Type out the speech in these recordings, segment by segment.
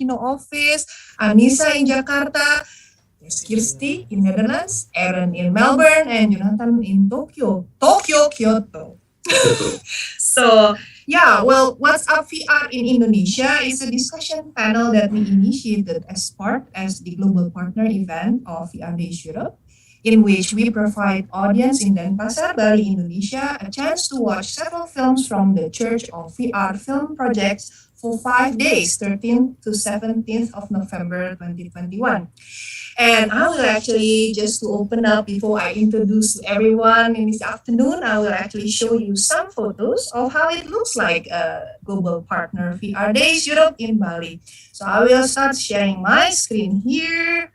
Minikino office, Annisa in Jakarta, there's Kristy in Netherlands, Aaron in Melbourne, and Jonathan in Kyoto. So yeah, well, What's Up VR in Indonesia is a discussion panel that we initiated as the global partner event of VRDays Europe, in which we provide audience in Denpasar, Bali, Indonesia, a chance to watch several films from the Church of VR film projects for 5 days, 13th to 17th of November 2021. And I will actually, just to open up before I introduce everyone in this afternoon, I will actually show you some photos of how it looks like a global partner VRDays Europe in Bali. So I will start sharing my screen here,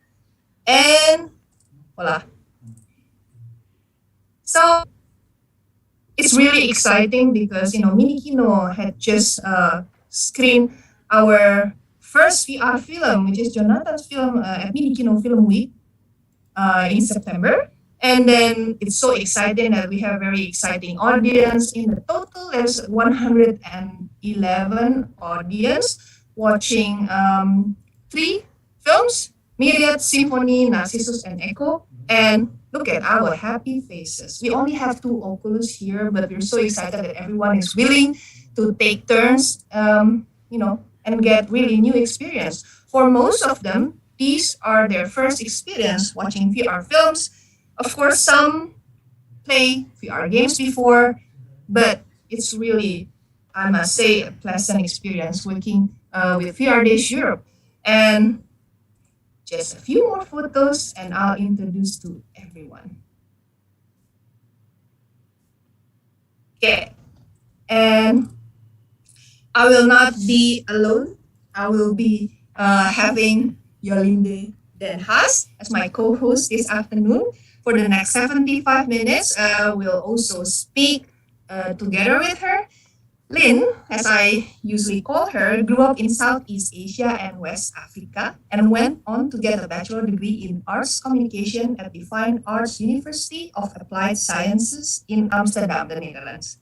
and voila. So it's really exciting because Minikino had just screened our first VR film, which is Jonathan's film at Minikino Film Week in September. And then it's so exciting that we have a very exciting audience. In the total, there's 111 audience watching 3 films, Myriad, Symphony, Narcissus, and Echo. And look at our happy faces. We only have 2 Oculus here, but we're so excited that everyone is willing to take turns, and get really new experience. For most of them, these are their first experience watching VR films. Of course, some play VR games before, but it's really, I must say, a pleasant experience working with VRDays Europe. And just a few more photos and I'll introduce to everyone. Okay, and I will not be alone. I will be having Jolinde and Haas as my co-host this afternoon. For the next 75 minutes, we'll also speak together with her. Lynn, as I usually call her, grew up in Southeast Asia and West Africa and went on to get a bachelor degree in arts communication at the Fine Arts University of Applied Sciences in Amsterdam, the Netherlands.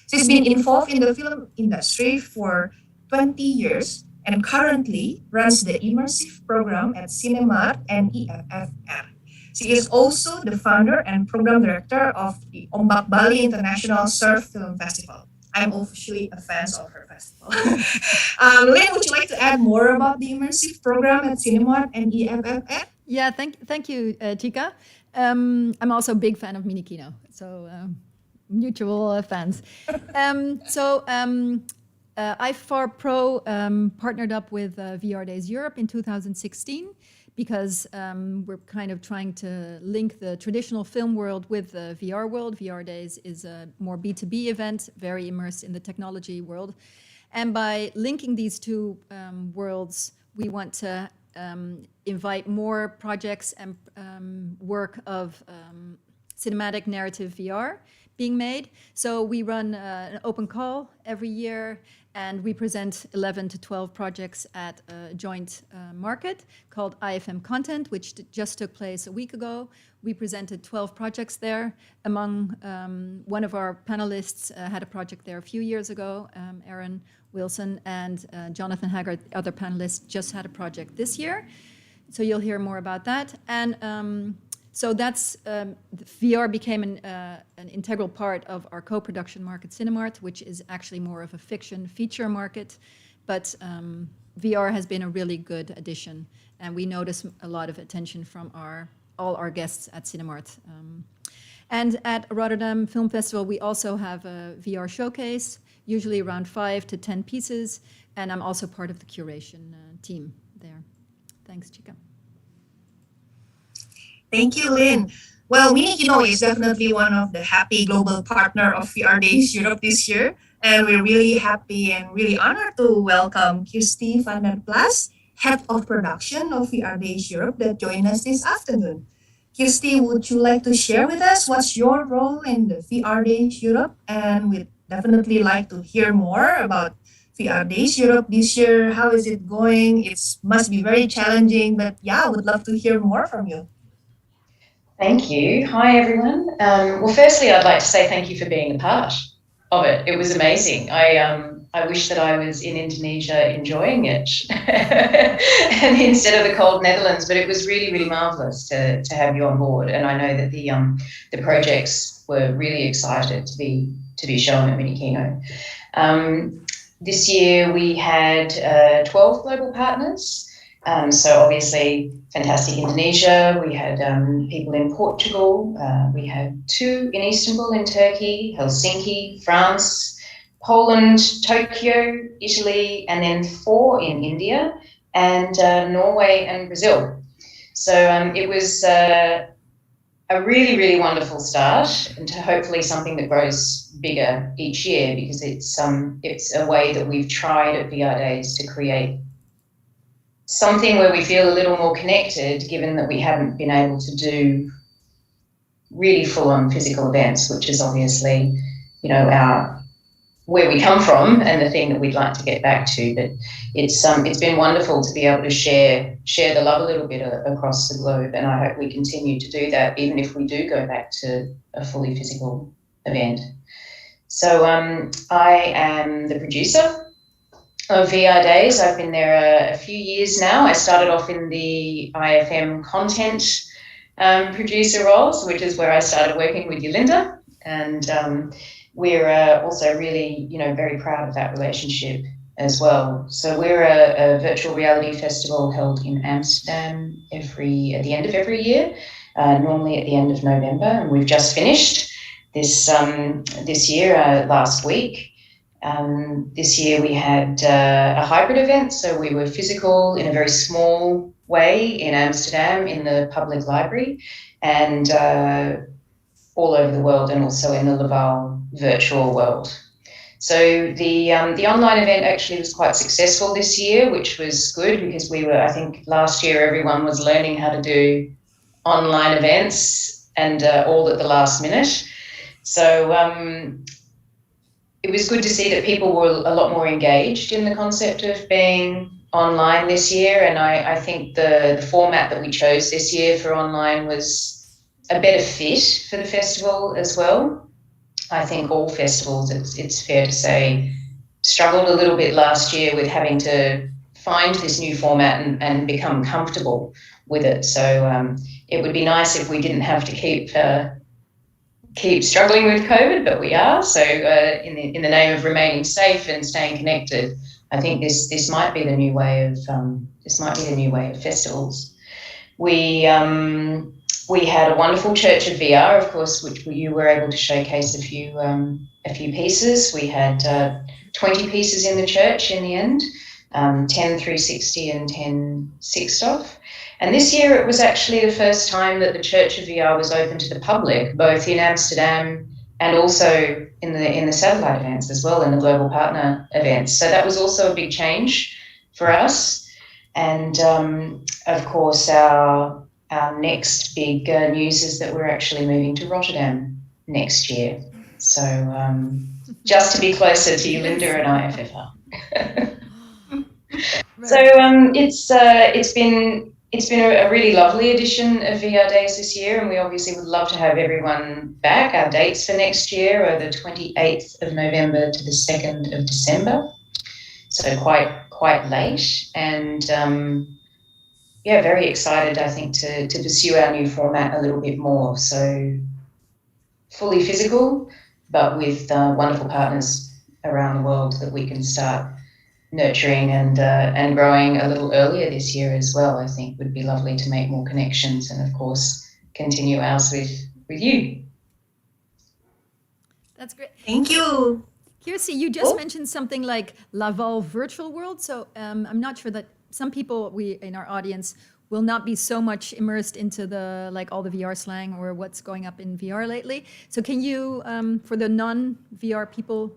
She's been involved in the film industry for 20 years and currently runs the Immersive program at CineMart and IFFR. She is also the founder and program director of the Ombak Bali International Surf Film Festival. I'm officially a fan of her festival. Lynn, would you like to add more about the Immersive program at CineMart and IFFR? Yeah, thank you, Chika. I'm also a big fan of Minikino, so mutual fans. IFFR Pro partnered up with VRDays Europe in 2016 because we're kind of trying to link the traditional film world with the VR world. VRDays is a more B2B event, very immersed in the technology world. And by linking these two worlds, we want to invite more projects and work of cinematic narrative VR being made. So we run an open call every year, and we present 11 to 12 projects at a joint market called IFM Content, which just took place a week ago. We presented 12 projects there. Among one of our panelists had a project there a few years ago, Aaron Wilson, and Jonathan Hagard, the other panelist, just had a project this year. So you'll hear more about that. And so that's, VR became an integral part of our co-production market, CineMart, which is actually more of a fiction feature market. But VR has been a really good addition, and we notice a lot of attention from all our guests at CineMart. And at Rotterdam Film Festival, we also have a VR showcase, usually around 5 to 10 pieces, and I'm also part of the curation team there. Thanks, Chica. Thank you, Lynn. Well, Minikino is definitely one of the happy global partner of VRDays Europe this year. And we're really happy and really honored to welcome Kristy van der Plas, Head of Production of VRDays Europe, that joined us this afternoon. Kristy, would you like to share with us what's your role in the VRDays Europe? And we'd definitely like to hear more about VRDays Europe this year. How is it going? It must be very challenging, but yeah, I would love to hear more from you. Thank you. Hi, everyone. Well, firstly, I'd like to say thank you for being a part of it. It was amazing. I wish that I was in Indonesia enjoying it and instead of the cold Netherlands, but it was really, really marvellous to have you on board. And I know that the projects were really excited to be shown at Minikino. This year we had 12 global partners. So obviously fantastic Indonesia, we had people in Portugal, we had 2 in Istanbul in Turkey, Helsinki, France, Poland, Tokyo, Italy, and then 4 in India, and Norway and Brazil. So it was a really, really wonderful start, and hopefully something that grows bigger each year, because it's a way that we've tried at VRDays to create something where we feel a little more connected, given that we haven't been able to do really full-on physical events, which is obviously, you know, where we come from and the thing that we'd like to get back to. But it's been wonderful to be able to share the love a little bit across the globe, and I hope we continue to do that, even if we do go back to a fully physical event. So I am the producer of VRDays. I've been there a few years now. I started off in the IFM content producer roles, which is where I started working with Jolinde, and we're also really, you know, very proud of that relationship as well. So we're a virtual reality festival held in Amsterdam at the end of every year, normally at the end of November, and we've just finished this year last week. This year we had a hybrid event, so we were physical in a very small way in Amsterdam in the public library, and all over the world, and also in the Laval virtual world. So the online event actually was quite successful this year, which was good, because I think last year everyone was learning how to do online events, and all at the last minute. So it was good to see that people were a lot more engaged in the concept of being online this year, and I think the format that we chose this year for online was a better fit for the festival as well. I think all festivals, it's fair to say, struggled a little bit last year with having to find this new format and become comfortable with it. So it would be nice if we didn't have to keep struggling with COVID, but we are. So in the name of remaining safe and staying connected, I think this might be the new way of festivals. We had a wonderful Church of VR, of course, which you were able to showcase a a few pieces. We had 20 pieces in the church in the end, 10 360 and 10 sixth-off. And this year it was actually the first time that the Church of VR was open to the public, both in Amsterdam and also in the satellite events as well, in the global partner events. So that was also a big change for us. And of course, our next big news is that we're actually moving to Rotterdam next year. So just to be closer to Jolinde and IFFR. So it's been a really lovely edition of VRDays this year, and we obviously would love to have everyone back. Our dates for next year are the 28th of November to the 2nd of December, so quite late, and very excited, I think, to pursue our new format a little bit more. So fully physical, but with wonderful partners around the world that we can start nurturing and growing a little earlier this year as well. I think would be lovely to make more connections, and of course continue ours with you. That's great. Thank you. Kristy, you just mentioned something like Laval virtual world. So I'm not sure that some people in our audience will not be so much immersed into all the VR slang or what's going up in VR lately. So can you, for the non-VR people,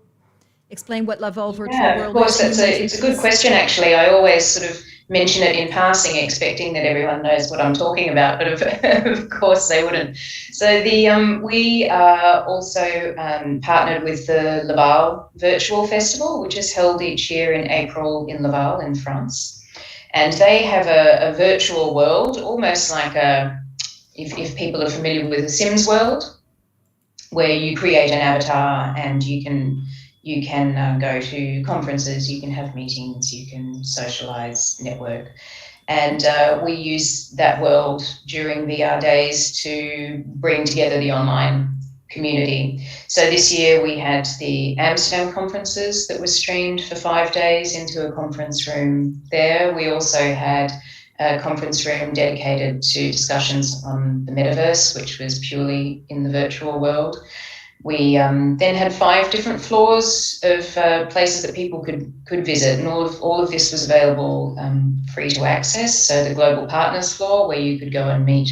explain what Laval virtual world is? Of course, it's a good question, actually. I always sort of mention it in passing, expecting that everyone knows what I'm talking about, but of course they wouldn't. So we are also partnered with the Laval Virtual Festival, which is held each year in April in Laval in France. And they have a virtual world, almost like if people are familiar with the Sims world, where you create an avatar and you can go to conferences, you can have meetings, you can socialize, network. And we use that world during VRDays to bring together the online community. So this year we had the Amsterdam conferences that were streamed for 5 days into a conference room there. We also had a conference room dedicated to discussions on the metaverse, which was purely in the virtual world. We then had 5 different floors of places that people could visit, and all of this was available free to access. So the global partners floor, where you could go and meet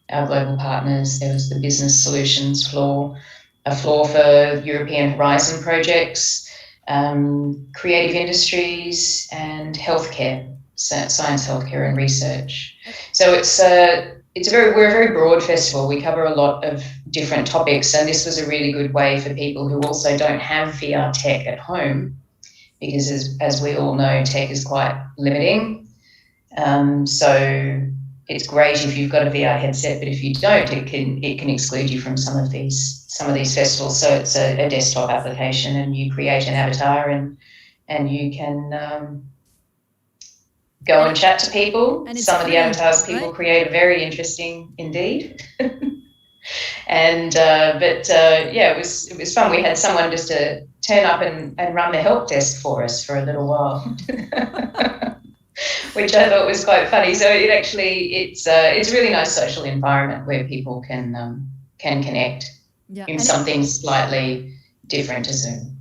our global partners. There was the business solutions floor, a floor for European Horizon projects, creative industries, and healthcare, science, healthcare, and research. So we're a very broad festival. We cover a lot of different topics, and this was a really good way for people who also don't have VR tech at home, because as we all know, tech is quite limiting. So it's great if you've got a VR headset, but if you don't, it can exclude you from some of these festivals. So it's a desktop application, and you create an avatar, and you can go and chat to people. Some of the avatars people create are very interesting indeed. And it was fun. We had someone just to turn up and run the help desk for us for a little while, which I thought was quite funny. So it's a really nice social environment where people can connect in something slightly different to Zoom.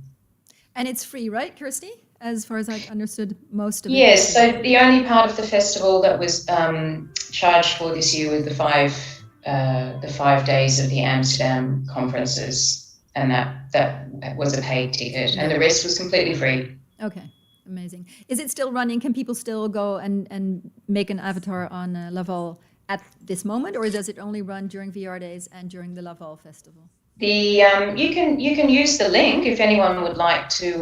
And it's free, right, Kristy? As far as I understood, most of it. Yes, so the only part of the festival that was charged for this year was the 5 days of the Amsterdam conferences, and that was a paid ticket, and the rest was completely free. Okay, amazing. Is it still running? Can people still go and make an avatar on Laval at this moment, or does it only run during VRDays and during the Laval Festival? You can use the link if anyone would like to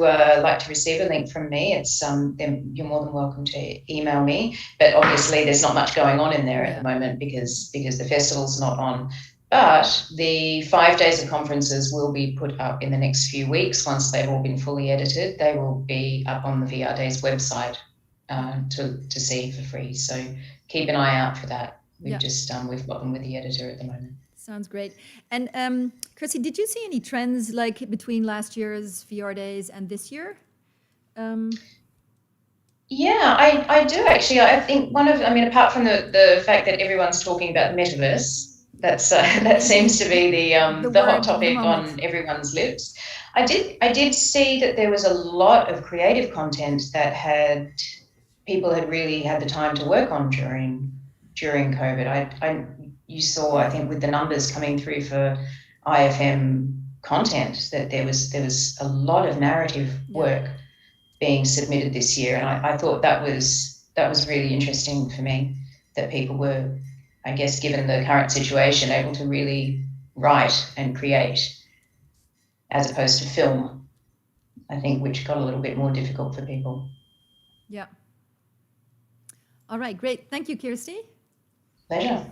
receive a link from me. It's then you're more than welcome to email me. But obviously, there's not much going on in there at the moment because the festival's not on. But the 5 days of conferences will be put up in the next few weeks. Once they've all been fully edited, they will be up on the VRDays website to see for free. So keep an eye out for that. We've got them with the editor at the moment. Sounds great. And Kristy, did you see any trends like between last year's VRDays and this year? Yeah, I do actually. I think apart from the fact that everyone's talking about the metaverse, that seems to be the hot word of the topic moment. on everyone's lips. I did see that there was a lot of creative content that people had really had the time to work on during COVID. You saw, I think, with the numbers coming through for IFM content, that there was a lot of narrative work being submitted this year, and I thought that was really interesting for me, that people were, I guess, given the current situation, able to really write and create as opposed to film, I think, which got a little bit more difficult for people. Yeah. All right, great. Thank you, Kristy. Pleasure.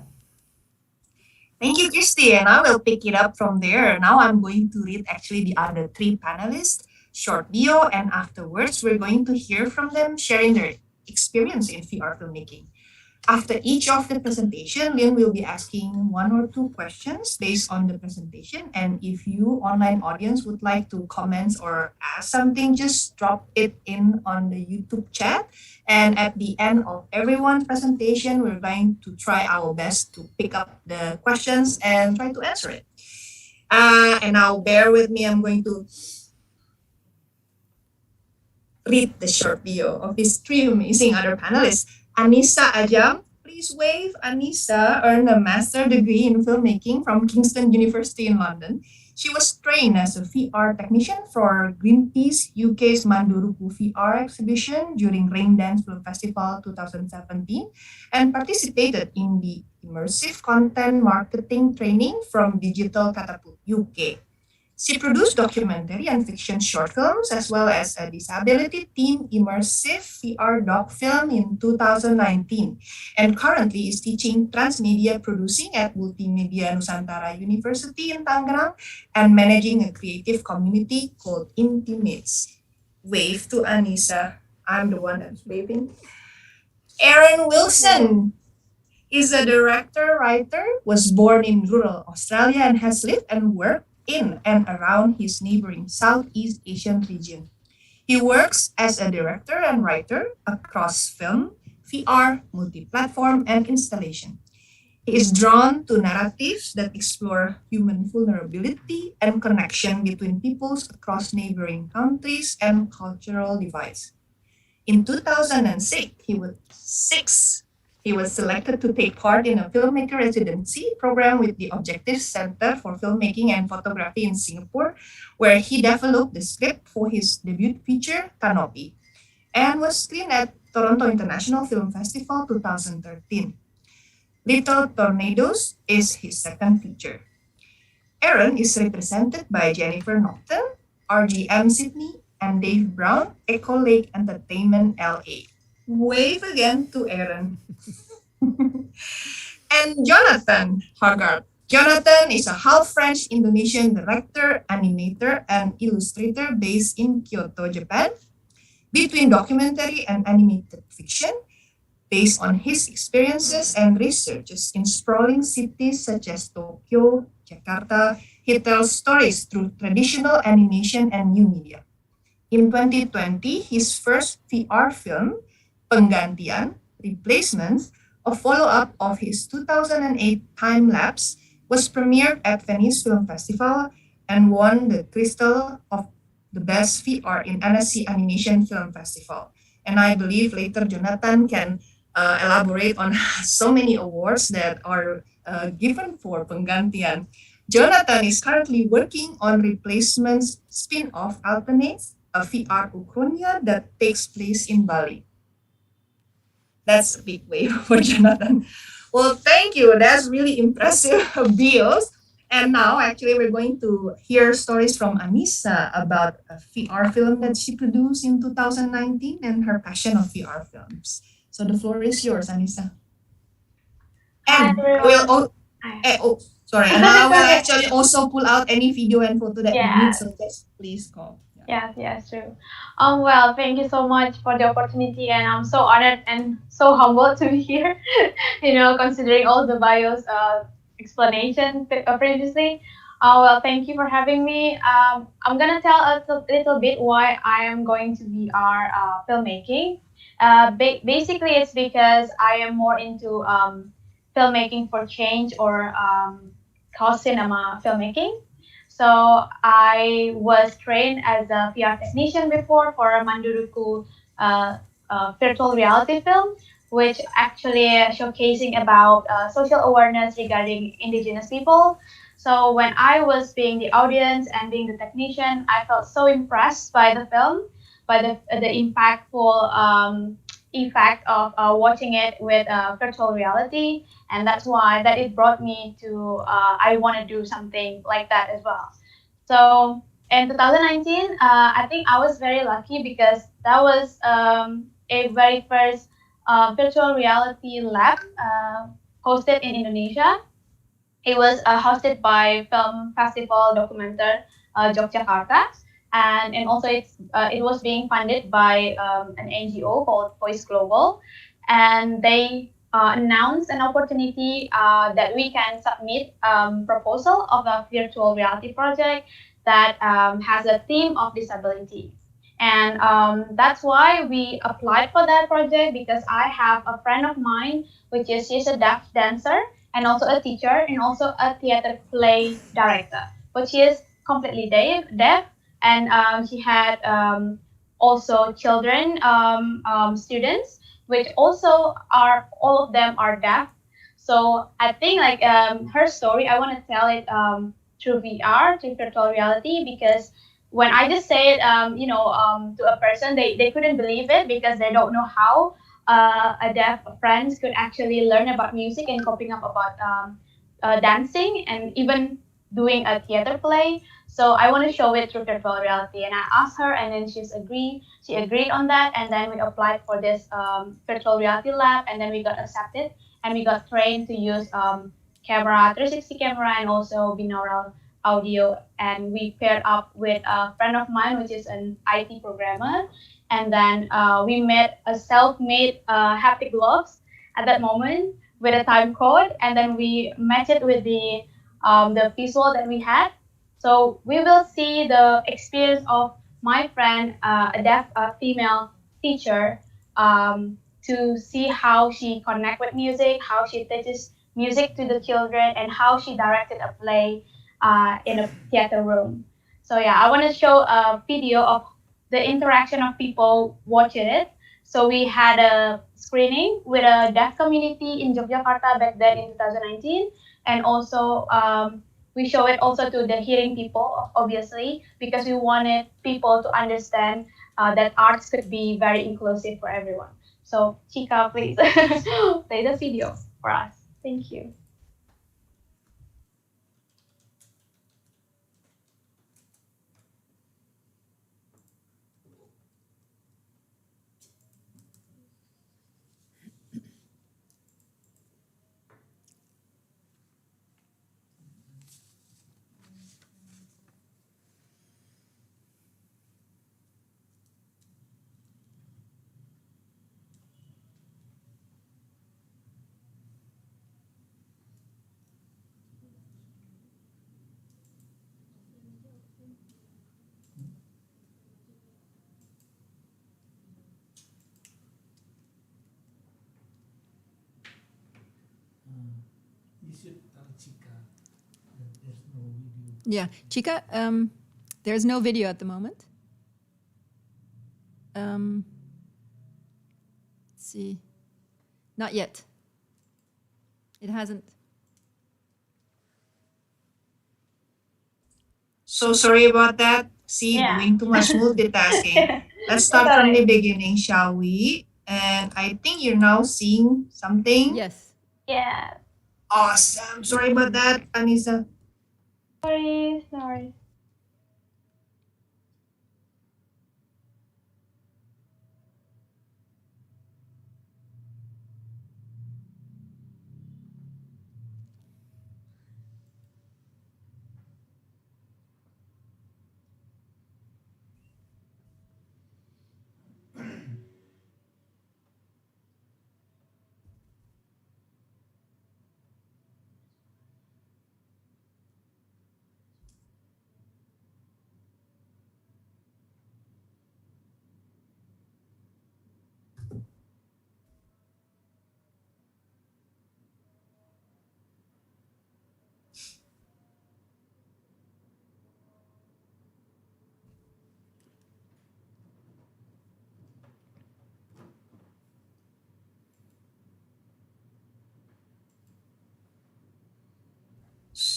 Thank you, Kristy, and I will pick it up from there. Now I'm going to read actually the other three panelists' short bio, and afterwards we're going to hear from them sharing their experience in VR filmmaking. After each of the presentation, Lynn will be asking one or two questions based on the presentation. And if you, online audience, would like to comment or ask something, just drop it in on the YouTube chat. And at the end of everyone's presentation, we're going to try our best to pick up the questions and try to answer it. And now bear with me, I'm going to read the short bio of these three amazing other panelists. Annisa Adjam, please wave. Annisa earned a master's degree in filmmaking from Kingston University in London. She was trained as a VR technician for Greenpeace UK's Manduruku VR exhibition during Raindance Film Festival 2017 and participated in the Immersive Content Marketing Training from Digital Catapult UK. She produced documentary and fiction short films as well as a disability themed immersive VR doc film in 2019 and currently is teaching transmedia producing at Multimedia Nusantara University in Tangerang and managing a creative community called Intimates. Wave to Annisa. I'm the one that's waving. Aaron Wilson is a director, writer, was born in rural Australia and has lived and worked in and around his neighboring Southeast Asian region. He works as a director and writer across film, VR, multi-platform, and installation. He is drawn to narratives that explore human vulnerability and connection between peoples across neighboring countries and cultural divides. In 2006, he was selected to take part in a filmmaker residency program with the Objective Center for Filmmaking and Photography in Singapore, where he developed the script for his debut feature, Canopy, and was screened at Toronto International Film Festival 2013. Little Tornadoes is his second feature. Aaron is represented by Jennifer Norton, RGM Sydney, and Dave Brown, Echo Lake Entertainment LA. Wave again to Aaron. And Jonathan Hagard. Jonathan is a half French Indonesian director, animator, and illustrator based in Kyoto, Japan. Between documentary and animated fiction, based on his experiences and researches in sprawling cities such as Tokyo, Jakarta, he tells stories through traditional animation and new media. In 2020, his first VR film, Penggantian, Replacements, a follow-up of his 2008 Time Lapse, was premiered at Venice Film Festival and won the Crystal of the Best VR in Annecy Animation Film Festival. And I believe later Jonathan can elaborate on so many awards that are given for Penggantian. Jonathan is currently working on Replacements spin-off Alternates, a VR Uchronia that takes place in Bali. That's a big wave for Jonathan. Well, thank you. That's really impressive bios. And now, actually, we're going to hear stories from Annisa about a VR film that she produced in 2019 and her passion of VR films. So the floor is yours, Annisa. And sorry. And I will actually also pull out any video and photo that you need. So just please call. Yes, true. Well, thank you so much for the opportunity, and I'm so honored and so humbled to be here. Considering all the bios explanation previously. Well, thank you for having me. I'm gonna tell a little bit why I am going to VR filmmaking. Basically, it's because I am more into filmmaking for change or cause cinema filmmaking. So I was trained as a PR technician before for a Manduruku uh, virtual reality film, which actually showcasing about social awareness regarding indigenous people. So when I was being the audience and being the technician, I felt so impressed by the film, by the impactful effect of watching it with virtual reality, and that's why that it brought me to I want to do something like that as well. So in 2019, I think I was very lucky because that was a very first virtual reality lab hosted in Indonesia. It was hosted by Film Festival Documenter Yogyakarta, and also it was being funded by an NGO called Voice Global, and they announced an opportunity that we can submit proposal of a virtual reality project that has a theme of disability. And that's why we applied for that project because I have a friend of mine, which is she's a deaf dancer and also a teacher and also a theater play director. But she is completely deaf and she had also children, students, which also are all of them are deaf. So I think like her story, I want to tell it through VR, through virtual reality, because when I just say it, to a person, they couldn't believe it because they don't know how a deaf friends could actually learn about music and coping up about dancing and even doing a theater play. So I want to show it through virtual reality, and I asked her, and then She agreed on that, and then we applied for this virtual reality lab, and then we got accepted, and we got trained to use camera, 360 camera, and also binaural audio, and we paired up with a friend of mine, which is an IT programmer, and then we made a self-made haptic gloves at that moment with a time code, and then we matched it with the visual that we had. So we will see the experience of my friend, a deaf female teacher, to see how she connect with music, how she teaches music to the children, and how she directed a play in a theater room. So yeah, I want to show a video of the interaction of people watching it. So we had a screening with a deaf community in Yogyakarta back then in 2019, and also we show it also to the hearing people, obviously, because we wanted people to understand that arts could be very inclusive for everyone. So Chika, please play the video for us. Thank you. You should tell Chika that there's no video. Yeah, Chica, there's no video at the moment. Let's see. Not yet. It hasn't. So sorry about that. See, Yeah. doing too much multitasking. Let's start from the beginning, shall we? And I think you're now seeing something. Yes. Yeah. Awesome. Sorry about that, Annisa. No worries, no worries.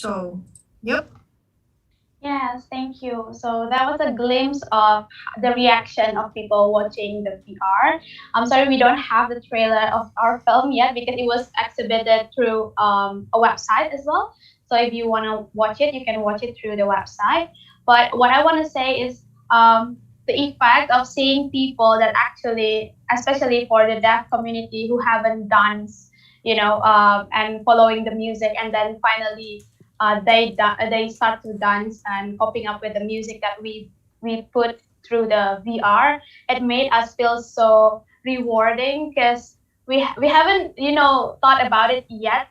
So, yep. Yes, thank you. So that was a glimpse of the reaction of people watching the VR. I'm sorry we don't have the trailer of our film yet because it was exhibited through a website as well. So if you want to watch it, you can watch it through the website. But what I want to say is the effect of seeing people that actually, especially for the deaf community who haven't danced, and following the music, and then finally they start to dance and coping up with the music that we put through the VR. It made us feel so rewarding because we haven't thought about it yet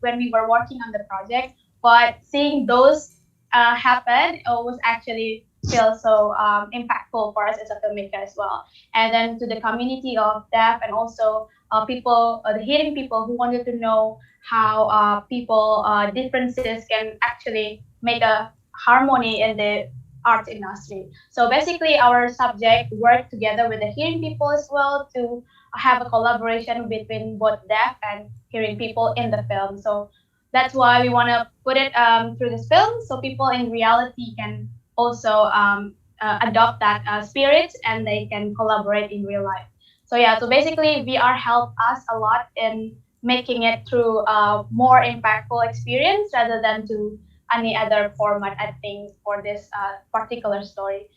when we were working on the project, but seeing those happen was actually feel so impactful for us as a filmmaker as well. And then to the community of deaf and also people, the hearing people who wanted to know how people differences can actually make a harmony in the art industry. So basically, our subject worked together with the hearing people as well to have a collaboration between both deaf and hearing people in the film. So that's why we want to put it through this film so people in reality can also adopt that spirit and they can collaborate in real life. So yeah, so basically VR helped us a lot in making it through a more impactful experience rather than to any other format, I think, for this particular story.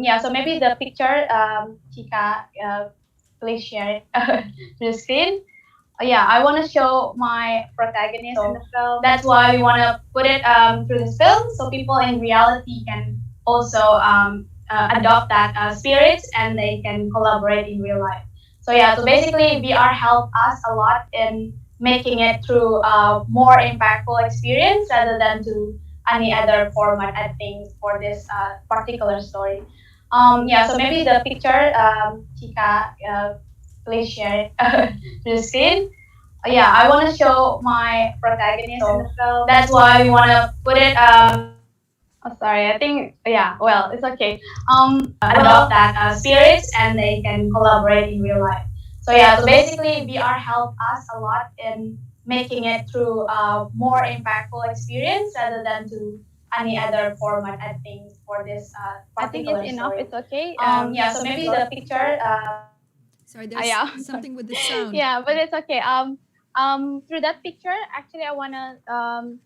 Yeah, so maybe the picture, Chika, please share it to the screen. Yeah, I want to show my protagonist in the film. That's why we want to put it through this film so people in reality can also adopt that spirit and they can collaborate in real life. So yeah, so basically VR helped us a lot in making it through a more impactful experience rather than to any other format, I think, for this particular story. Yeah, so maybe the picture, Chika, please share it to the screen. Yeah, I want to show my protagonist in the film. That's why we want to put it. Oh, sorry. I think yeah. Well, it's okay. Adopt that spirit and they can collaborate in real life. So yeah. So basically, VR helped us a lot in making it through a more impactful experience rather than to any other format, I think, for this particular story. It's okay. Yeah. So maybe the picture. Sorry, there's Yeah. something with the sound. Yeah, but it's okay. Through that picture, actually, I wanna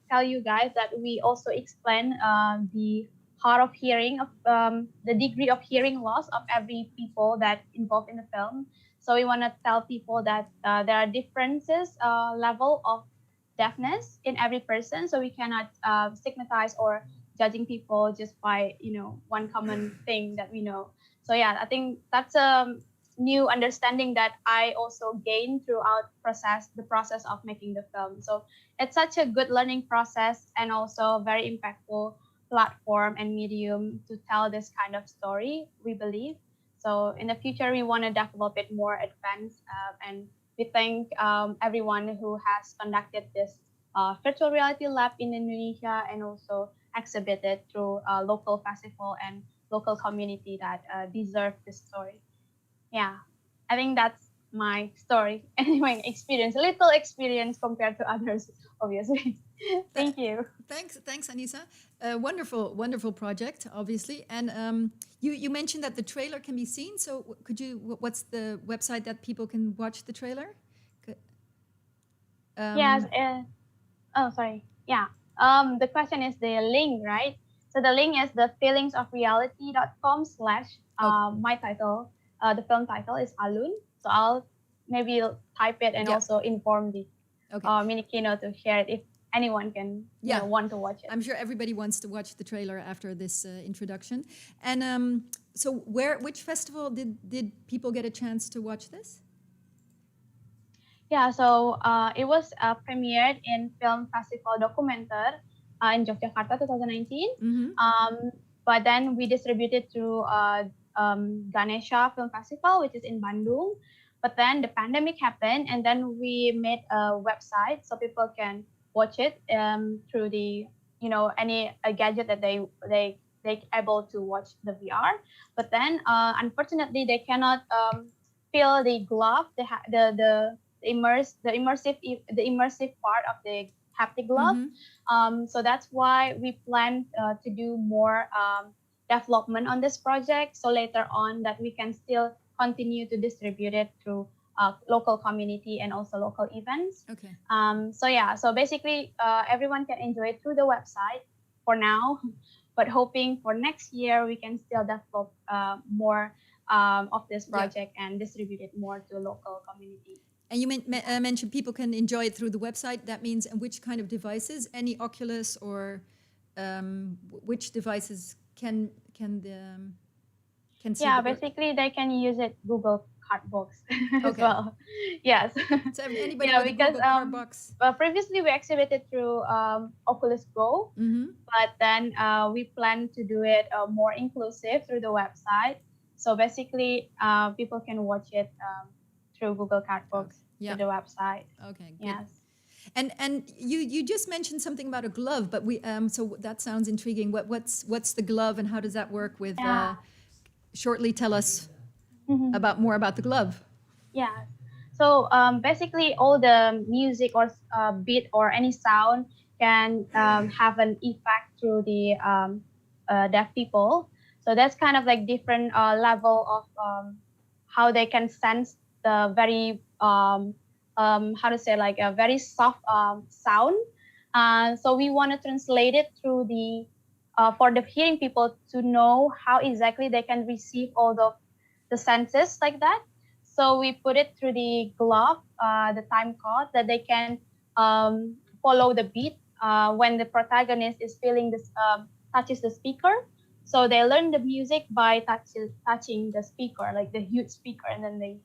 tell you guys that we also explain the hard of hearing of the degree of hearing loss of every people that involved in the film. So we wanna tell people that there are differences level of deafness in every person. So we cannot stigmatize or judging people just by one common thing that we know. So yeah, I think that's new understanding that I also gained throughout the process of making the film. So it's such a good learning process and also very impactful platform and medium to tell this kind of story, we believe. So in the future, we want to develop it more advanced, and we thank everyone who has conducted this virtual reality lab in Indonesia and also exhibited through a local festival and local community that deserve this story. Yeah, I think that's my story and my experience, a little experience compared to others, obviously. Thank you. Thanks, Annisa. Wonderful project, obviously. And you mentioned that the trailer can be seen. So could you? What's the website that people can watch the trailer? Yes. Oh, sorry. Yeah. The question is the link, right? So the link is thefeelingsofreality.com/ my title. The film title is Alun. So I'll maybe type it and also inform the Minikino to share it if anyone can want to watch it. I'm sure everybody wants to watch the trailer after this introduction. And so which festival did people get a chance to watch this? Yeah, so it was premiered in Film Festival Documenter in Yogyakarta 2019. But then we distributed through Ganesha Film Festival, which is in Bandung. But then the pandemic happened, and then we made a website so people can watch it through the any gadget that they able to watch the VR. But then unfortunately they cannot feel the glove, the immersive part of the haptic glove. So that's why we plan to do more development on this project. So later on that we can still continue to distribute it through local community and also local events. Okay. So basically everyone can enjoy it through the website for now, but hoping for next year we can still develop more of this project and distribute it more to local community. And you mentioned people can enjoy it through the website. That means which kind of devices? Any Oculus or which devices can see? Yeah, basically they can use it Google Cardbox as well. Yes. So anybody with because a Google Cardbox. Previously we exhibited through Oculus Go, but then we plan to do it more inclusive through the website. So basically people can watch it through Google Cardbox to the website. Okay. Good. Yes. And you just mentioned something about a glove, but we so that sounds intriguing. What's the glove and how does that work with? Shortly tell us more about the glove. Yeah. So basically, all the music or beat or any sound can have an effect through the deaf people. So that's kind of like different level of how they can sense the very how to say, like a very soft sound. So we want to translate it through the for the hearing people to know how exactly they can receive all the senses like that. So we put it through the glove, the time code, that they can follow the beat when the protagonist is feeling this touches the speaker. So they learn the music by touching the speaker, like the huge speaker, and then they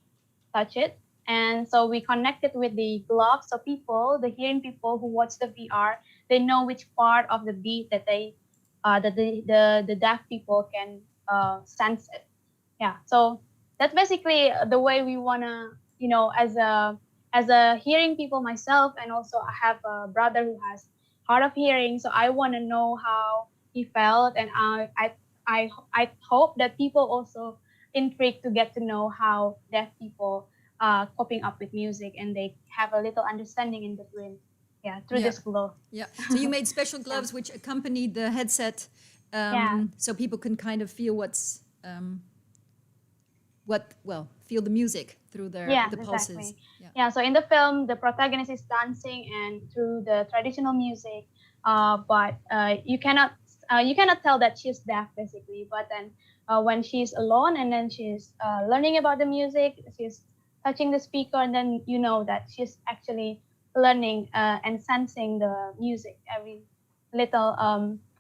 touch it. And so we connect it with the glove. So the hearing people who watch the VR, they know which part of the beat that the deaf people can sense it. Yeah. So that's basically the way we wanna, as a hearing people myself, and also I have a brother who has hard of hearing, so I want to know how he felt, and I hope that people also intrigued to get to know how deaf people coping up with music, and they have a little understanding in between. Yeah, through this glove. Yeah. So you made special gloves which accompanied the headset, so people can kind of feel feel the music through the pulses. Exactly. Yeah. So in the film, the protagonist is dancing and through the traditional music, but you cannot tell that she's deaf basically. But then when she's alone and then she's learning about the music, she's touching the speaker, and then you know that she's actually learning and sensing the music, every little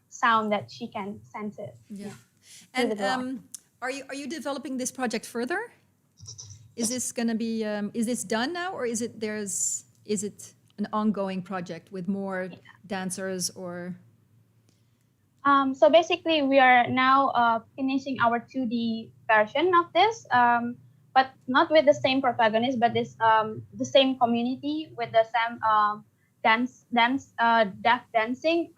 sound that she can sense it. Yeah. And are you developing this project further? Is this going to be is this done now, or is it an ongoing project with more dancers or? So basically, we are now finishing our 2D version of this, but not with the same protagonist, but the same community with the same deaf dancing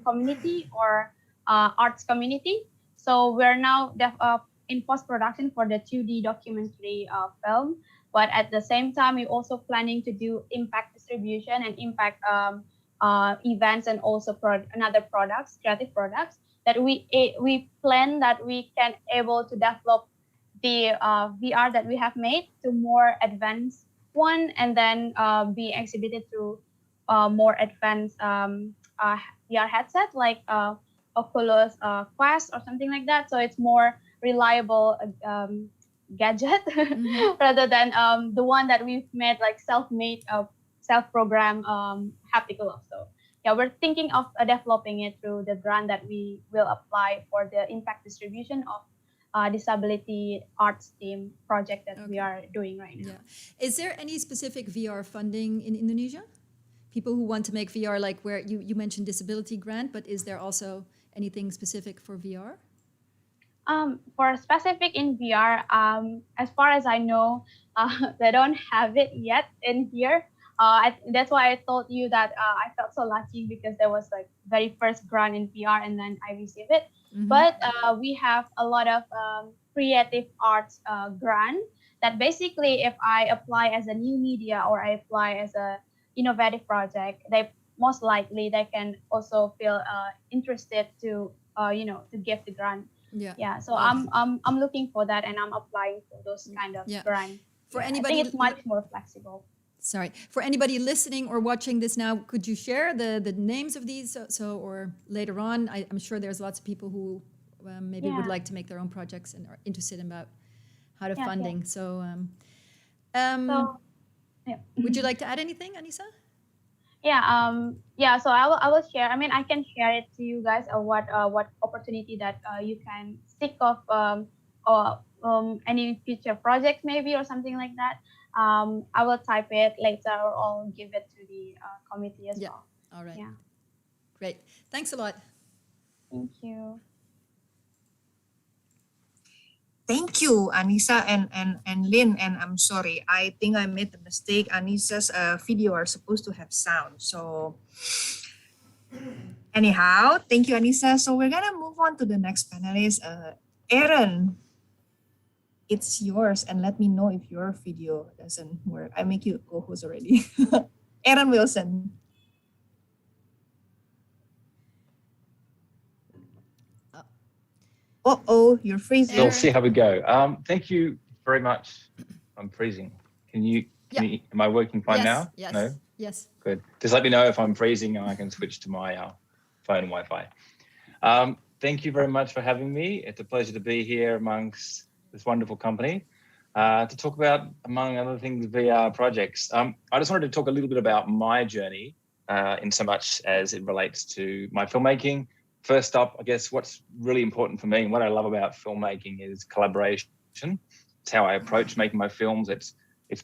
community or arts community. So we're now in post-production for the 2D documentary film, but at the same time, we're also planning to do impact distribution and impact events, and also creative products that we plan that we can able to develop the VR that we have made to more advanced one, and then be exhibited through more advanced VR headset like Oculus Quest or something like that. So it's more reliable gadget rather than the one that we've made, like self-made, self-programmed haptic glove. So yeah, we're thinking of developing it through the grant that we will apply for the impact distribution of disability arts team project that we are doing right now. Yeah. Is there any specific VR funding in Indonesia? People who want to make VR, like where you mentioned disability grant, but is there also anything specific for VR? For specific in VR, as far as I know, they don't have it yet in here. That's why I told you that I felt so lucky, because there was like very first grant in VR and then I received it. But we have a lot of creative arts grant that basically if I apply as a new media or I apply as a innovative project, they most likely they can also feel interested to to get the grant. Yeah. So I'm looking for that, and I'm applying for those kind of grant. For I anybody, think it's much more flexible. sorry, for anybody listening or watching this now, could you share the names of these? So or later on, I'm sure there's lots of people who maybe would like to make their own projects and are interested about how to funding. So, So yeah. would you like to add anything, Annisa? So I will share. I mean, I can share it to you guys, or what opportunity that you can think of, or any future projects maybe, or something like that. I will type it later, or I'll give it to the committee as well. All right. Yeah. Great. Thanks a lot. Thank you. Thank you, Annisa and Lynn. And I'm sorry, I think I made the mistake. Annisa's video are supposed to have sound. So anyhow, thank you, Annisa. So we're gonna move on to the next panelist. Aaron, it's yours, and let me know if your video doesn't work. I make you co-host already. Aaron Wilson. Uh-oh, you're freezing. We'll see how we go. Thank you very much. I'm freezing. Can you, am I working fine now? Yes. No? Yes. Good. Just let me know if I'm freezing and I can switch to my phone Wi-Fi. Thank you very much for having me. It's a pleasure to be here amongst this wonderful company to talk about, among other things, VR projects. I just wanted to talk a little bit about my journey in so much as it relates to my filmmaking. First up, I guess what's really important for me and what I love about filmmaking is collaboration. It's how I approach making my films. It's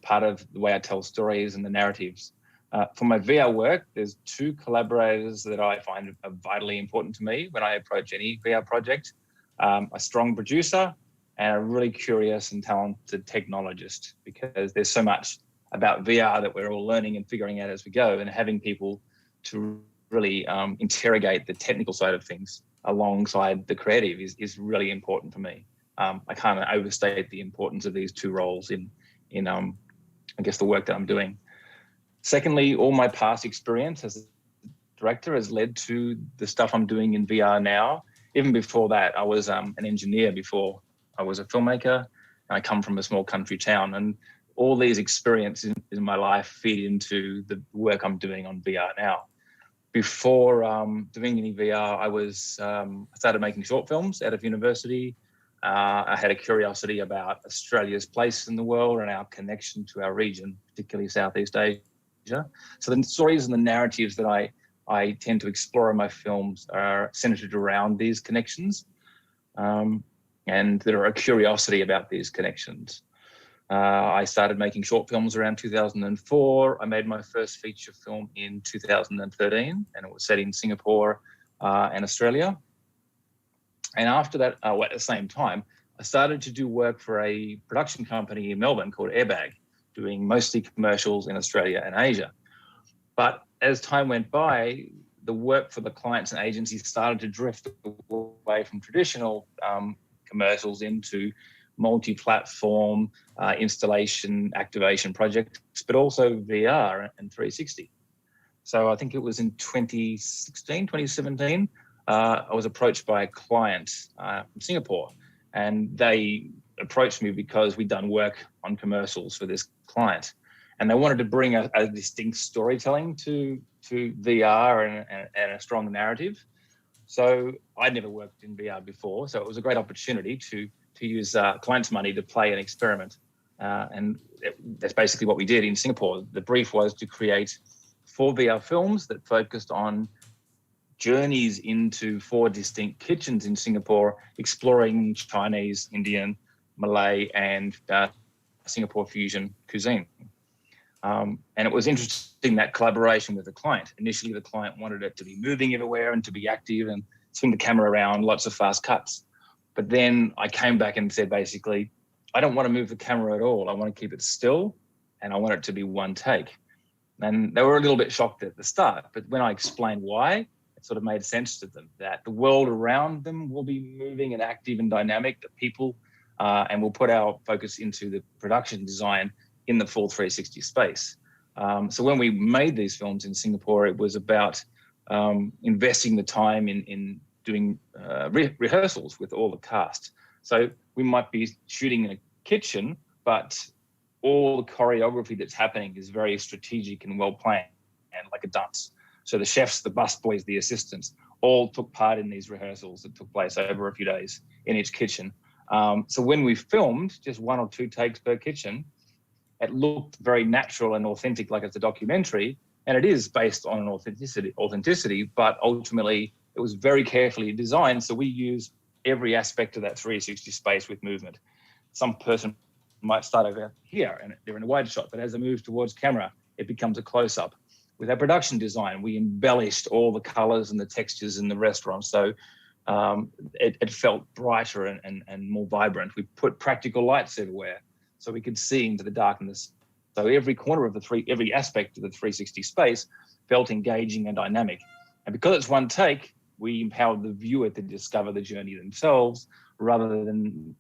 part of the way I tell stories and the narratives. For my VR work, there's two collaborators that I find are vitally important to me when I approach any VR project. A strong producer and a really curious and talented technologist, because there's so much about VR that we're all learning and figuring out as we go, and having people to really interrogate the technical side of things alongside the creative is really important for me. I can't overstate the importance of these two roles in I guess the work that I'm doing. Secondly, all my past experience as a director has led to the stuff I'm doing in VR now. Even before that, I was an engineer before I was a filmmaker, and I come from a small country town, and all these experiences in my life feed into the work I'm doing on VR now. Before doing any VR, I started making short films out of university. I had a curiosity about Australia's place in the world and our connection to our region, particularly Southeast Asia. So the stories and the narratives that I tend to explore in my films are centered around these connections, and there are a curiosity about these connections. I started making short films around 2004. I made my first feature film in 2013, and it was set in Singapore and Australia. And after that, at the same time, I started to do work for a production company in Melbourne called Airbag, doing mostly commercials in Australia and Asia. But as time went by, the work for the clients and agencies started to drift away from traditional commercials into multi-platform installation activation projects, but also VR and 360. So I think it was in 2017, I was approached by a client from Singapore, and they approached me because we'd done work on commercials for this client, and they wanted to bring a distinct storytelling to VR and a strong narrative. So I'd never worked in VR before, so it was a great opportunity to use clients' money to play an experiment. And that's basically what we did in Singapore. The brief was to create 4 VR films that focused on journeys into 4 distinct kitchens in Singapore, exploring Chinese, Indian, Malay, and Singapore fusion cuisine. And it was interesting, that collaboration with the client. Initially, the client wanted it to be moving everywhere and to be active and swing the camera around, lots of fast cuts. But then I came back and said, basically, I don't want to move the camera at all. I want to keep it still, and I want it to be one take. And they were a little bit shocked at the start, but when I explained why, it sort of made sense to them that the world around them will be moving and active and dynamic, the people, and we'll put our focus into the production design in the full 360 space. So when we made these films in Singapore, it was about investing the time in doing rehearsals with all the cast. So we might be shooting in a kitchen, but all the choreography that's happening is very strategic and well planned, and like a dance. So the chefs, the busboys, the assistants all took part in these rehearsals that took place over a few days in each kitchen. So when we filmed just 1 or 2 takes per kitchen, it looked very natural and authentic, like it's a documentary, and it is based on an authenticity, but ultimately it was very carefully designed. So we use every aspect of that 360 space with movement. Some person might start over here and they're in a wide shot, but as they move towards camera, it becomes a close-up. With our production design, we embellished all the colors and the textures in the restaurant. So it felt brighter and more vibrant. We put practical lights everywhere so we could see into the darkness. So every corner of every aspect of the 360 space felt engaging and dynamic. And because it's one take, we empowered the viewer to discover the journey themselves rather than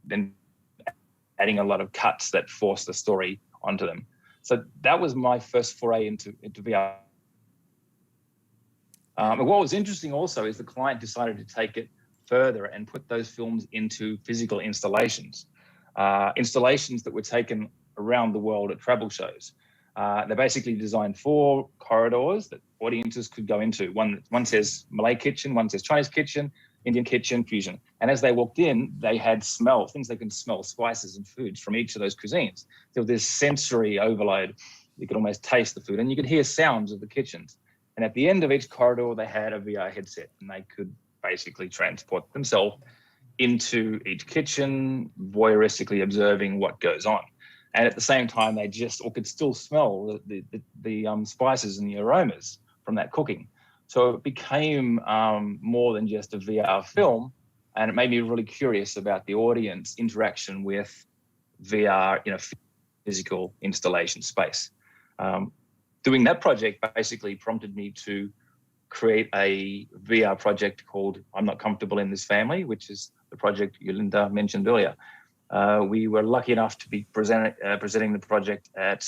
adding a lot of cuts that force the story onto them. So that was my first foray into VR. And what was interesting also is the client decided to take it further and put those films into physical installations, installations that were taken around the world at travel shows. They basically designed 4 corridors that audiences could go into. One says Malay kitchen, one says Chinese kitchen, Indian kitchen, fusion. And as they walked in, they had things they can smell, spices and foods from each of those cuisines. So this sensory overload, you could almost taste the food and you could hear sounds of the kitchens. And at the end of each corridor, they had a VR headset and they could basically transport themselves into each kitchen, voyeuristically observing what goes on. And at the same time, they could still smell the spices and the aromas from that cooking. So it became more than just a VR film, and it made me really curious about the audience interaction with VR in a physical installation space. Doing that project basically prompted me to create a VR project called I'm Not Comfortable in This Family, which is the project Jolinde mentioned earlier. We were lucky enough to be presenting the project at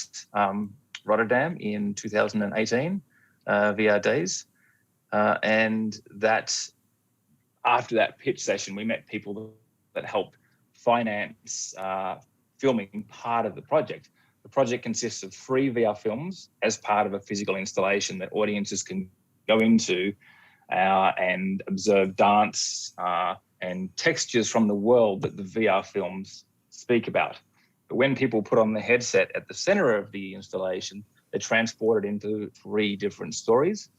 Rotterdam in 2018, VRDays. And that after that pitch session, we met people that helped finance filming part of the project. The project consists of 3 VR films as part of a physical installation that audiences can go into and observe dance and textures from the world that the VR films speak about. But when people put on the headset at the center of the installation, they're transported into 3 different stories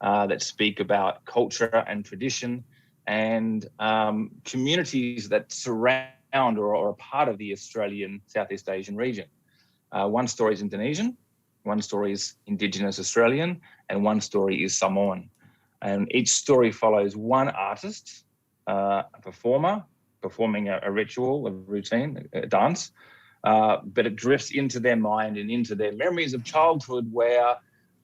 that speak about culture and tradition and communities that surround or are a part of the Australian Southeast Asian region. One story is Indonesian, one story is Indigenous Australian, and one story is Samoan. And each story follows one artist, a performer, performing a ritual, a routine, a dance, but it drifts into their mind and into their memories of childhood where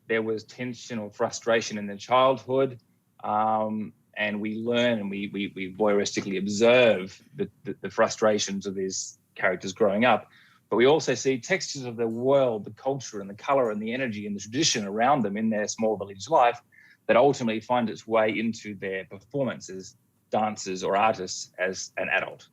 there was tension or frustration in their childhood, and we learn and we voyeuristically observe the frustrations of these characters growing up. But we also see textures of the world, the culture and the color and the energy and the tradition around them in their small village life that ultimately finds its way into their performances, dancers or artists as an adult.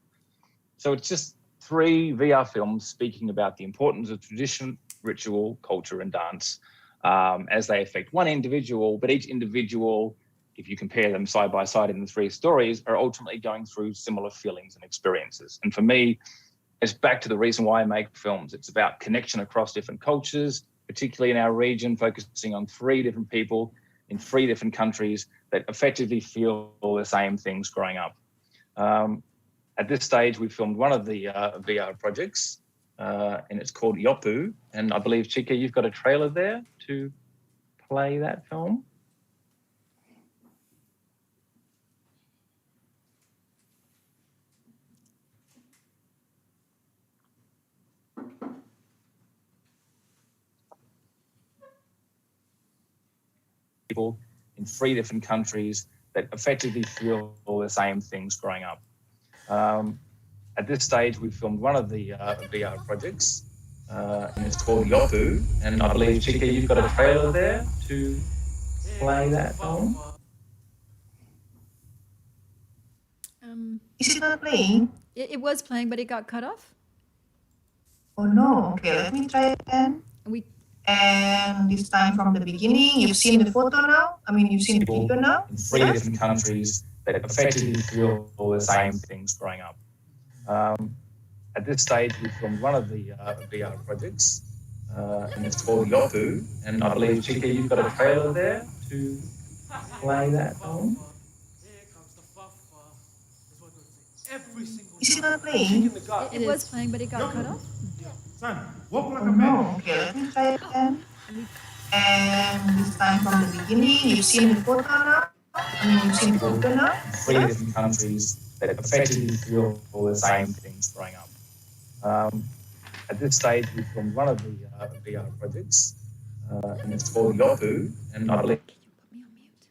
So it's just 3 VR films speaking about the importance of tradition, ritual, culture and dance as they affect one individual, but each individual, if you compare them side by side in the 3 stories, are ultimately going through similar feelings and experiences. And for me, it's back to the reason why I make films. It's about connection across different cultures, particularly in our region, focusing on 3 different people in 3 different countries that effectively feel the same things growing up. At this stage, we filmed one of the VR projects, and it's called Yopu. And I believe, Chica, you've got a trailer there to play that film. People in 3 different countries that effectively feel the same things growing up. At this stage, we filmed one of the VR projects, and it's called Yopu. And I believe, Chica, you've got a trailer there to play that film. Is it not playing? It was playing, but it got cut off. Oh no. Okay, let me try it again. And this time from the beginning. You've seen the photo now. I mean, you've seen the video now. In 3 different countries that effectively feel all the same things growing up. At this stage, we filmed one of the VR projects, and it's called Yopu. And I believe, Chica, you've got a trailer there to play that film. Is it not playing? It was playing, but it got cut off. Oh no. Okay, let me try it again. And this time from the beginning. You've seen the photo now. I mean, you've seen the photo now. In 3 different countries that effectively feel all the same things growing up. At this stage, we filmed one of the VR projects, and it's called Yopu. And I believe. Can you put me on mute?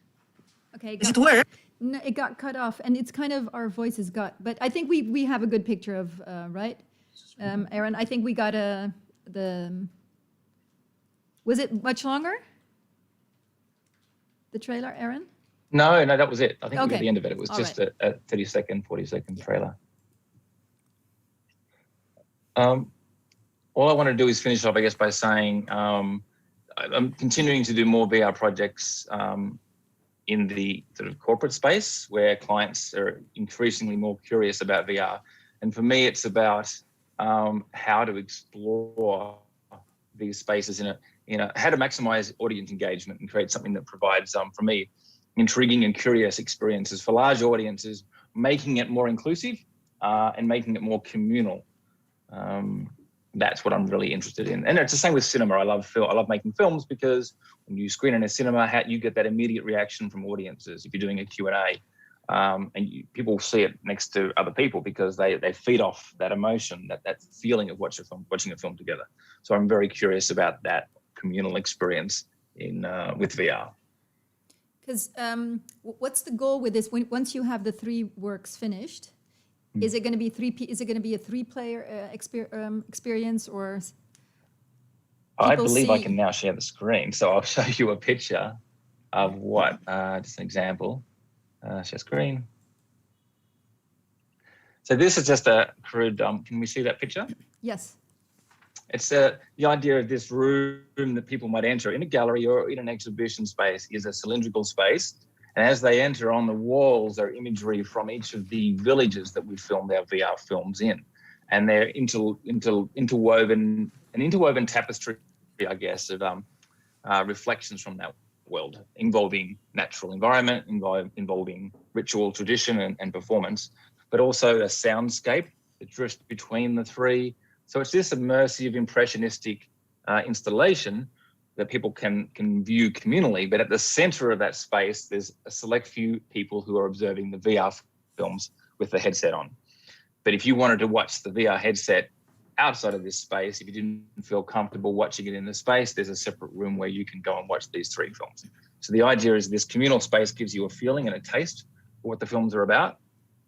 Okay. Does it work? No, it got cut off, and it's kind of our voices got. But I think we have a good picture of right, Aaron. I think we got the. Was it much longer? The trailer, Aaron? No, that was it. I think we Okay. got the end of it. It was All just right. a 30-second, 40-second trailer. All I want to do is finish off, I guess, by saying I'm continuing to do more VR projects in the sort of corporate space where clients are increasingly more curious about VR. And for me, it's about how to explore these spaces in a how to maximize audience engagement and create something that provides, for me, intriguing and curious experiences for large audiences, making it more inclusive and making it more communal. That's what I'm really interested in. And it's the same with cinema. I love making films because when you screen in a cinema, you get that immediate reaction from audiences. If you're doing a Q&A, people see it next to other people because they feed off that emotion, that feeling of watching a film together. So I'm very curious about that communal experience with VR. Because what's the goal with this? Once you have the 3 works finished, is it going to be Is it going to be a 3-player experience, or? I believe I can now share the screen, so I'll show you a picture of what. Just an example. Share screen. So this is just a crude. Can we see that picture? Yes. It's the idea of this room that people might enter in a gallery or in an exhibition space is a cylindrical space. And as they enter, on the walls are imagery from each of the villages that we filmed our VR films in. And they're interwoven tapestry, I guess, of reflections from that world, involving natural environment, involving ritual, tradition, and performance, but also a soundscape that drifts between the 3. So it's this immersive, impressionistic installation that people can view communally, but at the center of that space, there's a select few people who are observing the VR films with the headset on. But if you wanted to watch the VR headset outside of this space, if you didn't feel comfortable watching it in the space, there's a separate room where you can go and watch these 3 films. So the idea is this communal space gives you a feeling and a taste for what the films are about,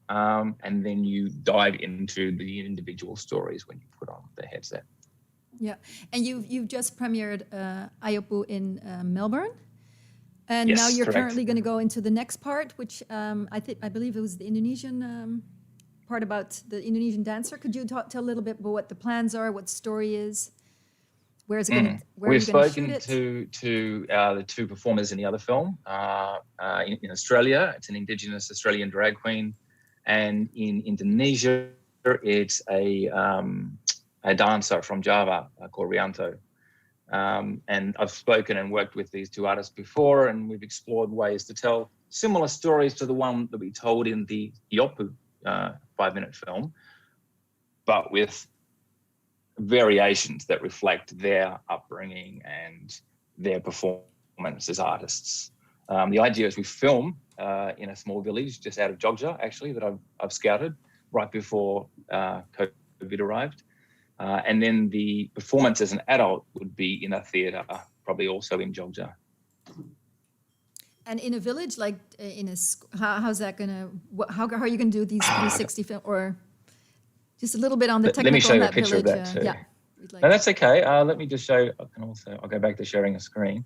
and then you dive into the individual stories when you put on the headset. Yeah, and you've just premiered Ayopu in Melbourne, and Yes, now you're correct. currently going to go into the next part, which I believe it was the Indonesian part about the Indonesian dancer. Could you tell a little bit about what the plans are, what the story is, where is it going? Where We've are you going to shoot spoken it? to the 2 performers in the other film in Australia. It's an Indigenous Australian drag queen, and in Indonesia, it's a dancer from Java called Rianto. And I've spoken and worked with these 2 artists before, and we've explored ways to tell similar stories to the one that we told in the Yopu 5-minute film, but with variations that reflect their upbringing and their performance as artists. The idea is we film in a small village just out of Jogja, actually, that I've scouted right before COVID arrived. And then the performance as an adult would be in a theatre, probably also in Jogja. And in a village, like how's that gonna? How are you gonna do these 360 film, or just a little bit on the Let me technical show in you a that picture village? of that too. Yeah. we'd like No, that's okay. Let me just show. I'll go back to sharing a screen.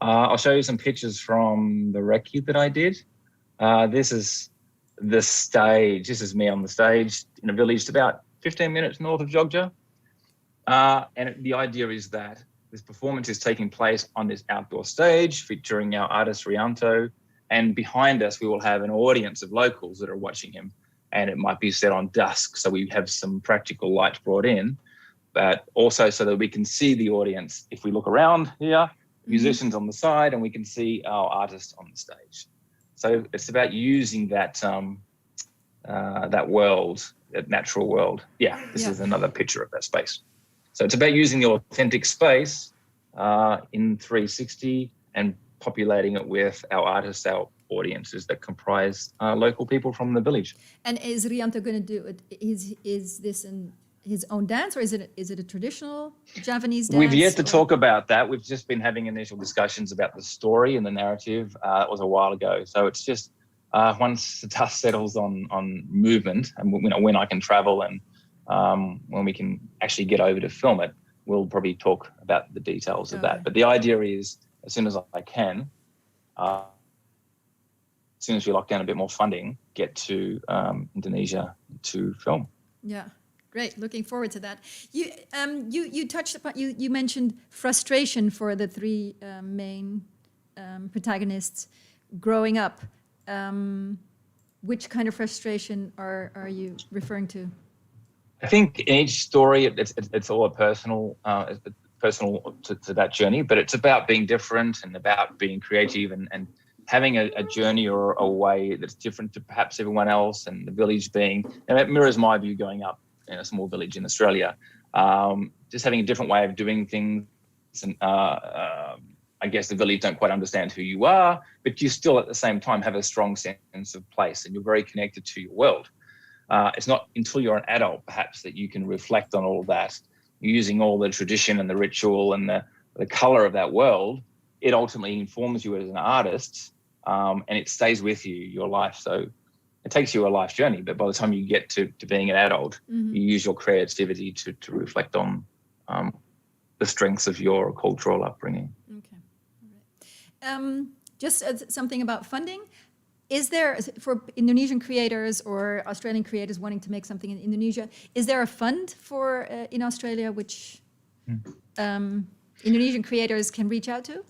I'll show you some pictures from the recce that I did. This is the stage. This is me on the stage in a village about 15 minutes north of Jogja. And the idea is that this performance is taking place on this outdoor stage featuring our artist Rianto. And behind us, we will have an audience of locals that are watching him. And it might be set on dusk. So we have some practical lights brought in, but also so that we can see the audience. If we look around here, musicians on the side, and we can see our artist on the stage. So it's about using that that world, that natural world. Yeah, this is another picture of that space. So it's about using the authentic space in 360 and populating it with our artists, our audiences that comprise local people from the village. And is Rianto going to do it? Is this in his own dance, or is it a traditional Javanese dance? We've yet to talk about that. We've just been having initial discussions about the story and the narrative. It was a while ago, so it's just once the dust settles on movement and when I can travel and when we can actually get over to film it, we'll probably talk about the details of that. But the idea is, as soon as I can, as soon as we lock down a bit more funding, get to Indonesia to film. Yeah. Great, looking forward to that. You touched upon, you mentioned frustration for the three main protagonists growing up. Which kind of frustration are you referring to? I think in each story, it's all personal to that journey, but it's about being different and about being creative and having a journey or a way that's different to perhaps everyone else, and the village being, and it mirrors my view going up in a small village in Australia, just having a different way of doing things. And I guess the village don't quite understand who you are, but you still at the same time have a strong sense of place and you're very connected to your world. It's not until you're an adult, perhaps, that you can reflect on all of that, using all the tradition and the ritual and the color of that world. It ultimately informs you as an artist, and it stays with you your life. So it takes you a life journey, but by the time you get to being an adult, you use your creativity to reflect on the strengths of your cultural upbringing. Okay, all right. Just something about funding. Is there, for Indonesian creators or Australian creators wanting to make something in Indonesia, is there a fund for in Australia which Indonesian creators can reach out to?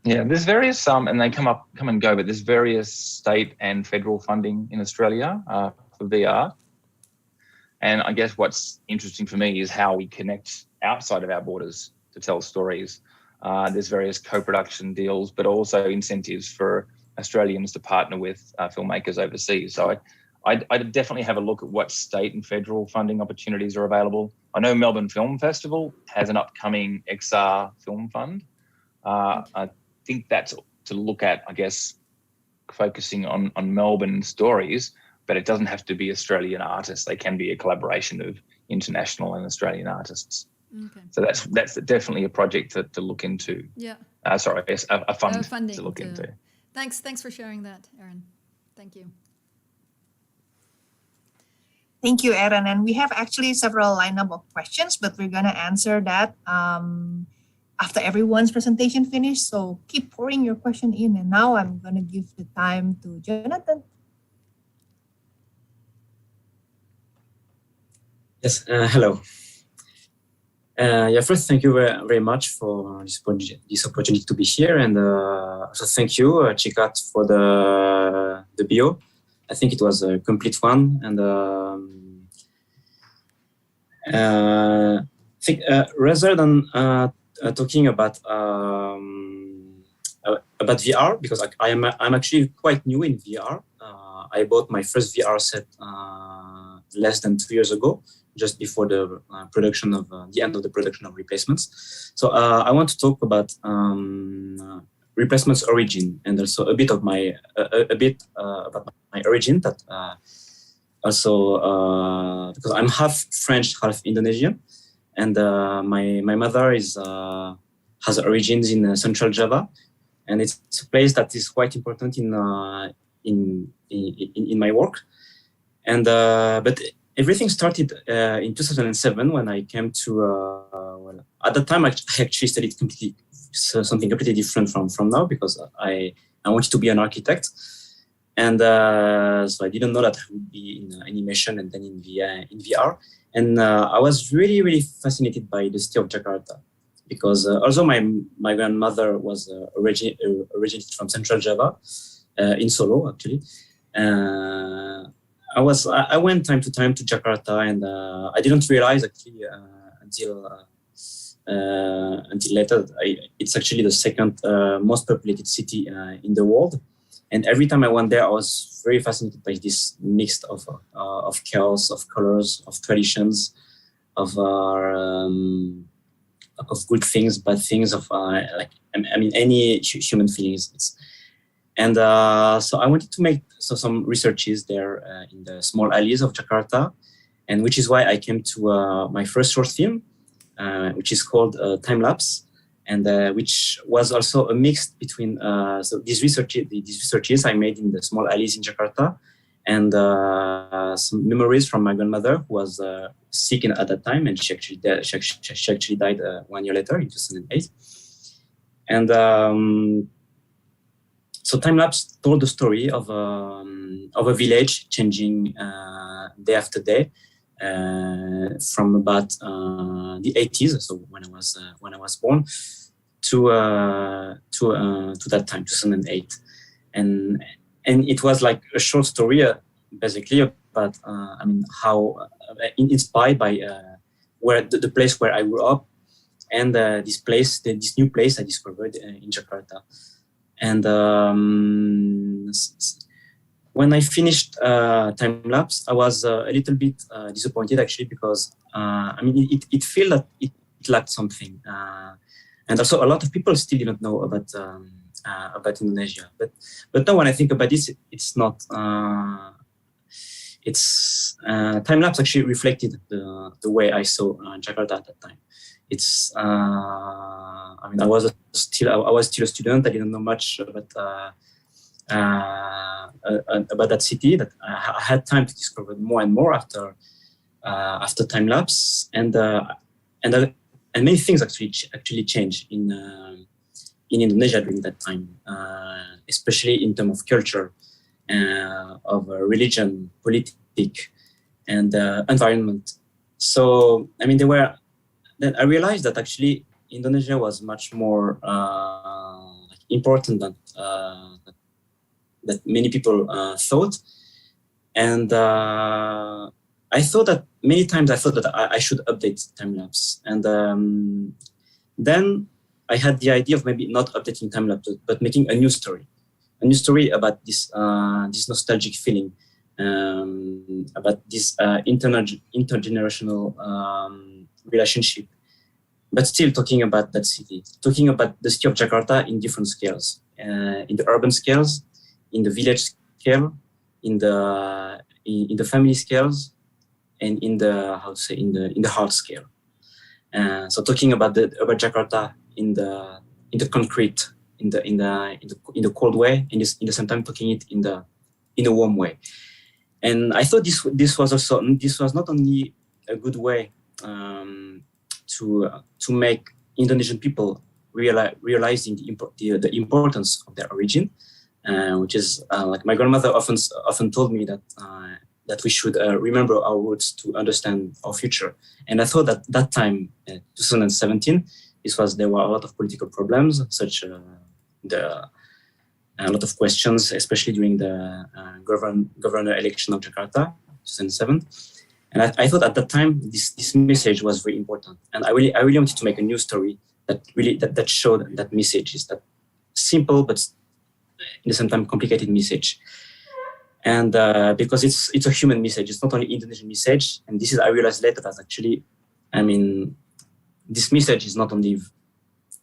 Yeah, there's various and they come and go, but there's various state and federal funding in Australia for VR. And I guess what's interesting for me is how we connect outside of our borders to tell stories. There's various co-production deals, but also incentives for Australians to partner with filmmakers overseas. So I definitely have a look at what state and federal funding opportunities are available. I know Melbourne Film Festival has an upcoming XR film fund. I think that's to look at, I guess, focusing on Melbourne stories, but it doesn't have to be Australian artists. They can be a collaboration of international and Australian artists. Okay. So that's definitely a project to look into. Yeah. Sorry, yes, a fund funding to look into. Thanks for sharing that, Aaron. Thank you. Thank you, Aaron. And we have actually several lineup of questions, but we're going to answer that after everyone's presentation finished. So keep pouring your question in. And now I'm going to give the time to Jonathan. Yes, hello. First, thank you very much for this opportunity to be here. And also thank you, Chikat, for the bio. I think it was a complete one. And I think rather than talking about VR, because I'm actually quite new in VR. I bought my first VR set less than 2 years ago, just before the production of the end of the production of Replacements. So I want to talk about Replacements origin, and also a bit about my origin. That also because I'm half French, half Indonesian, and my mother has origins in Central Java, and it's a place that is quite important in my work. And but everything started in 2007 when I came to, well, at the time I actually studied completely something completely different from now, because I wanted to be an architect. And so I didn't know that I would be in animation and then in VR. And I was really, really fascinated by the city of Jakarta, because although my grandmother was originated from Central Java, in Solo actually, I went time to time to Jakarta, and I didn't realize actually until later it's actually the second most populated city in the world. And every time I went there, I was very fascinated by this mix of chaos, of colors, of traditions, of good things, bad things, of any human feelings. And so I wanted to make some researches there in the small alleys of Jakarta, and which is why I came to my first short film, which is called Time Lapse, and which was also a mix between so these researches I made in the small alleys in Jakarta, and some memories from my grandmother, who was sick at that time, and she actually died 1 year later in 2008. And so Time Lapse told the story of a village changing day after day, from about the 80s, so when I was born, to that time, 2008, and it was like a short story, basically about how inspired by where the place where I grew up, and this new place I discovered in Jakarta. And when I finished Time Lapse, I was a little bit disappointed actually, because it felt that it lacked something, and also a lot of people still didn't know about Indonesia. But now when I think about this, it's not. Time Lapse actually reflected the way I saw Jakarta at that time. It's I was still a student. I didn't know much about that city. That I had time to discover more and more after Time Lapse, and many things actually changed in Indonesia during that time, especially in terms of culture, of religion, politics, and environment. So then I realized that actually Indonesia was much more important than that many people thought, and I thought that many times I should update Time Lapse, and then I had the idea of maybe not updating Time Lapse, but making a new story about this nostalgic feeling, about this intergenerational relationship, but still talking about that city, talking about the city of Jakarta in different scales, in the urban scales, in the village scale, in the family scales, and in the heart scale. So talking about Jakarta in the concrete, in the cold way, and in the same time talking it in a warm way. And I thought this was not only a good way to make Indonesian people realizing the importance of their origin, which is like my grandmother often told me that we should remember our roots to understand our future. And I thought that time, 2017, there were a lot of political problems, such a lot of questions, especially during the governor election of Jakarta, 2007. And I thought at that time this message was very important, and I really wanted to make a new story that showed that message, is that simple but in the same time complicated message. And because it's a human message, it's not only Indonesian message. And I realized later that actually, this message is not only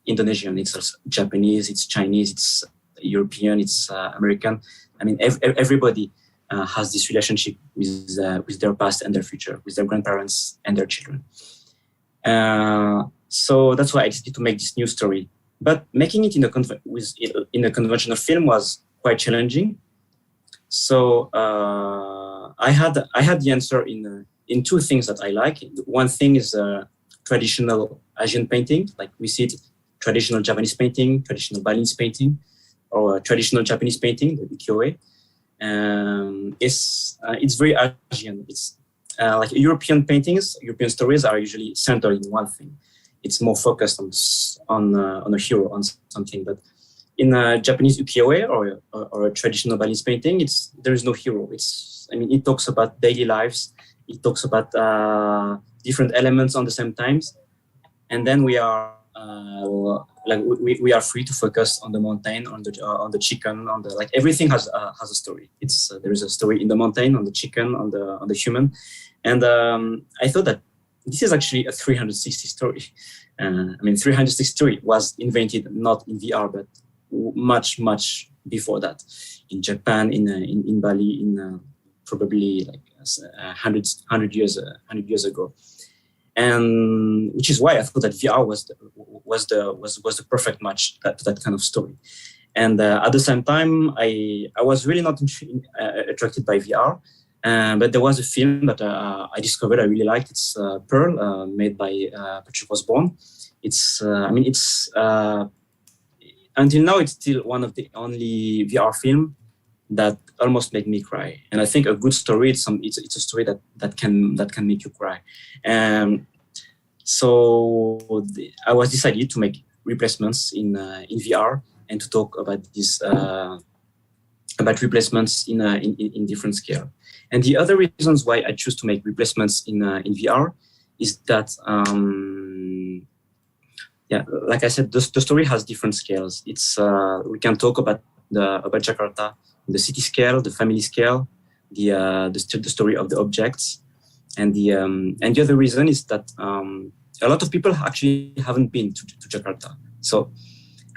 Indonesian, it's also Japanese, it's Chinese, it's European, it's American. Everybody has this relationship with their past and their future, with their grandparents and their children. So that's why I decided to make this new story. But making it in a conventional film was quite challenging. So I had the answer in in two things that I like. One thing is traditional Asian painting, like we see it, traditional Japanese painting, traditional Balinese painting, or traditional Japanese painting, the ukiyo-e. It's very Asian. It's like European paintings, European stories are usually centered in one thing. It's more focused on a hero, on something. But in a Japanese ukiyo-e or a traditional Balinese painting, there is no hero. It talks about daily lives. It talks about different elements on the same times, and then we are we are free to focus on the mountain, on the chicken, on the everything has a story. There is a story in the mountain, on the chicken, on the human, and I thought that this is actually a 360 story. 360 story was invented not in VR but much before that, in Japan, in Bali, in probably 100 years ago. And which is why I thought that VR was the perfect match to that kind of story. And at the same time, I was really not attracted by VR, but there was a film that I discovered I really liked. It's Pearl, made by Patrick Osborne. Until now, it's still one of the only VR film that almost made me cry. And I think a good story, it's a story that can make you cry. So I was decided to make replacements in VR and to talk about this about replacements in different scale. And the other reasons why I choose to make replacements in VR is that like I said, the story has different scales. We can talk about Jakarta, the city scale, the family scale, the story of the objects, and the other reason is that a lot of people actually haven't been to Jakarta. So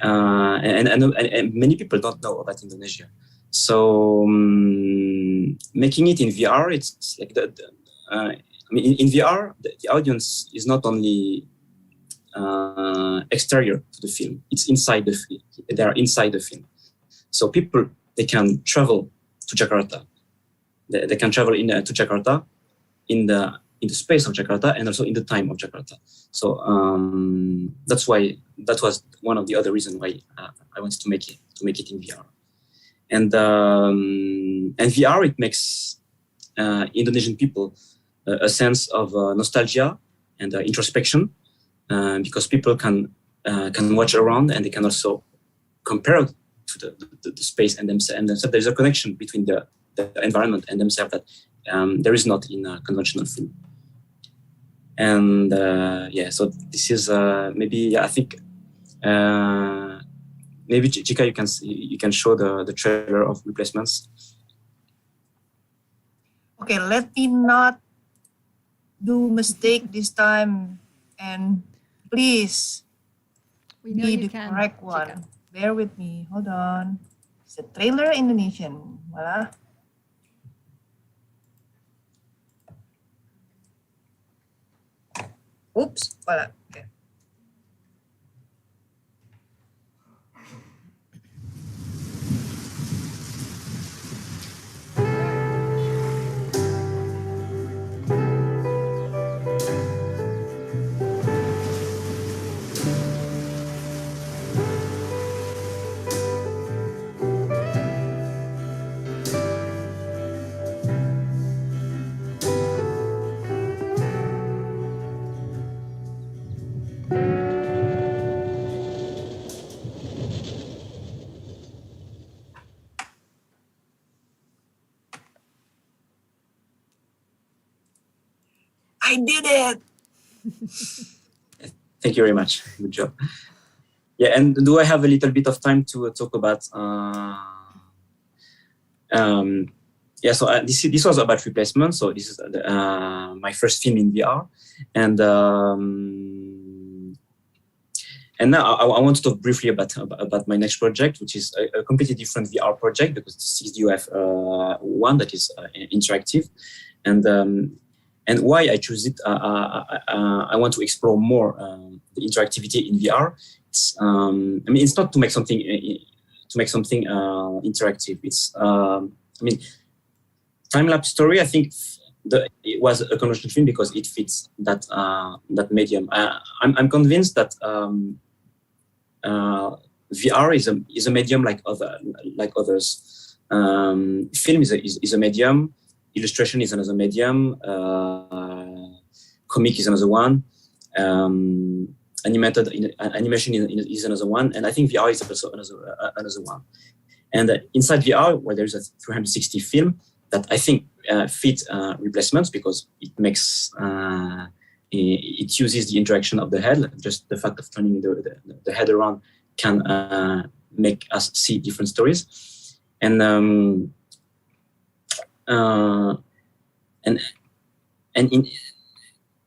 and many people don't know about Indonesia. So making it in VR, it's like in VR, the audience is not only exterior to the film; it's inside the film. They are inside the film. So people, they can travel to Jakarta. They can travel to Jakarta in the space of Jakarta and also in the time of Jakarta. So that's why that was one of the other reasons why I wanted to make it in VR. And VR, it makes Indonesian people a sense of nostalgia and introspection, because people can watch around and they can also compare to the space and themselves. There's a connection between the environment and themselves that there is not in a conventional film. And so this is maybe I think maybe Chika, you can show the trailer of replacements. Okay, let me not do mistake this time, and please We know be you the can, correct one. Chika. Bear with me. Hold on. It's a trailer Indonesian. Voila. Oops. Voila. Okay. I did it. Thank you very much. Good job. Yeah, and do I have a little bit of time to talk about? So this was about replacement. So this is my first film in VR, and now I want to talk briefly about my next project, which is a completely different VR project, because this is the one that is interactive, and why I choose it. I want to explore more the interactivity in VR. It's not to make something interactive. It's time-lapse story. I think it was a conventional film because it fits that that medium. I'm convinced that VR is a medium like others. Film is a medium. Illustration is another medium. Comic is another one. Animation is another one, and I think VR is also another one. And inside VR, where there's a 360 film that I think fits replacements because it makes it uses the interaction of the head. Just the fact of turning the head around can make us see different stories, and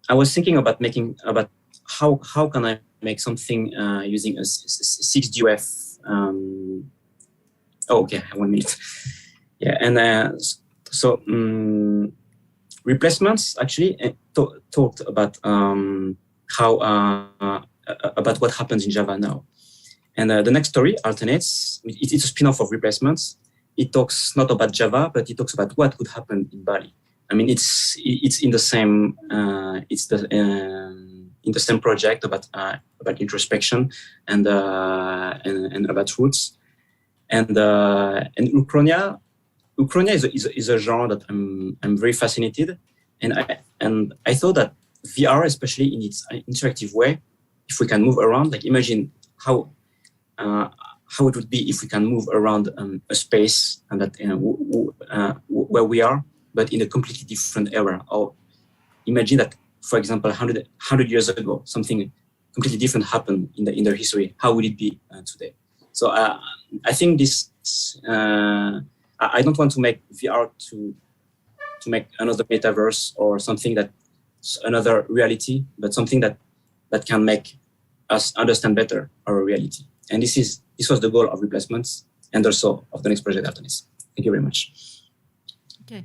I was thinking about how can I make something using a 6D UF. Okay, 1 minute. Yeah, and so replacements actually talked about about what happens in Java now. And the next story, Alternates, it's a spin-off of replacements. It talks not about Java, but it talks about what could happen in Bali. I mean, it's in the same in the same project about introspection and about roots, and Uchronia is a genre that I'm very fascinated, and I thought that VR, especially in its interactive way, if we can move around, like imagine how it would be if we can move around a space and that where we are, but in a completely different era. Or imagine that, for example, 100 years ago, something completely different happened in their history. How would it be today? So I think this. I don't want to make VR to make another metaverse or something that's another reality, but something that can make us understand better our reality. And this was the goal of replacements and also of the next project, Artemis. Thank you very much. Okay.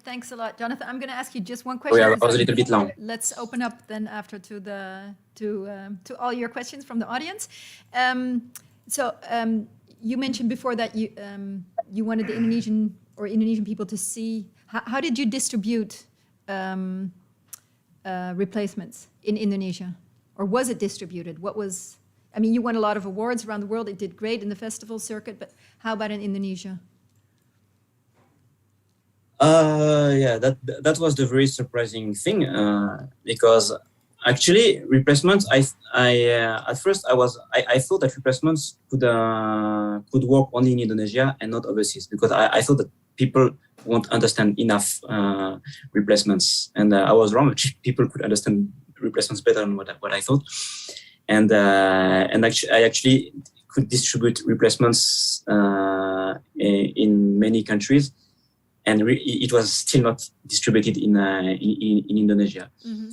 Thanks a lot, Jonathan. I'm going to ask you just one question. I was a little bit long. Let's open up then after to all your questions from the audience. You mentioned before that you wanted the Indonesian people to see. How did you distribute replacements in Indonesia, or was it distributed? I mean, you won a lot of awards around the world. It did great in the festival circuit, but how about in Indonesia? Yeah, that was the very surprising thing because actually replacements. At first I thought that replacements could work only in Indonesia and not overseas, because I thought that people won't understand enough replacements, and I was wrong. People could understand replacements better than what I thought, and actually I actually could distribute replacements in many countries. And it was still not distributed in Indonesia. Mm-hmm.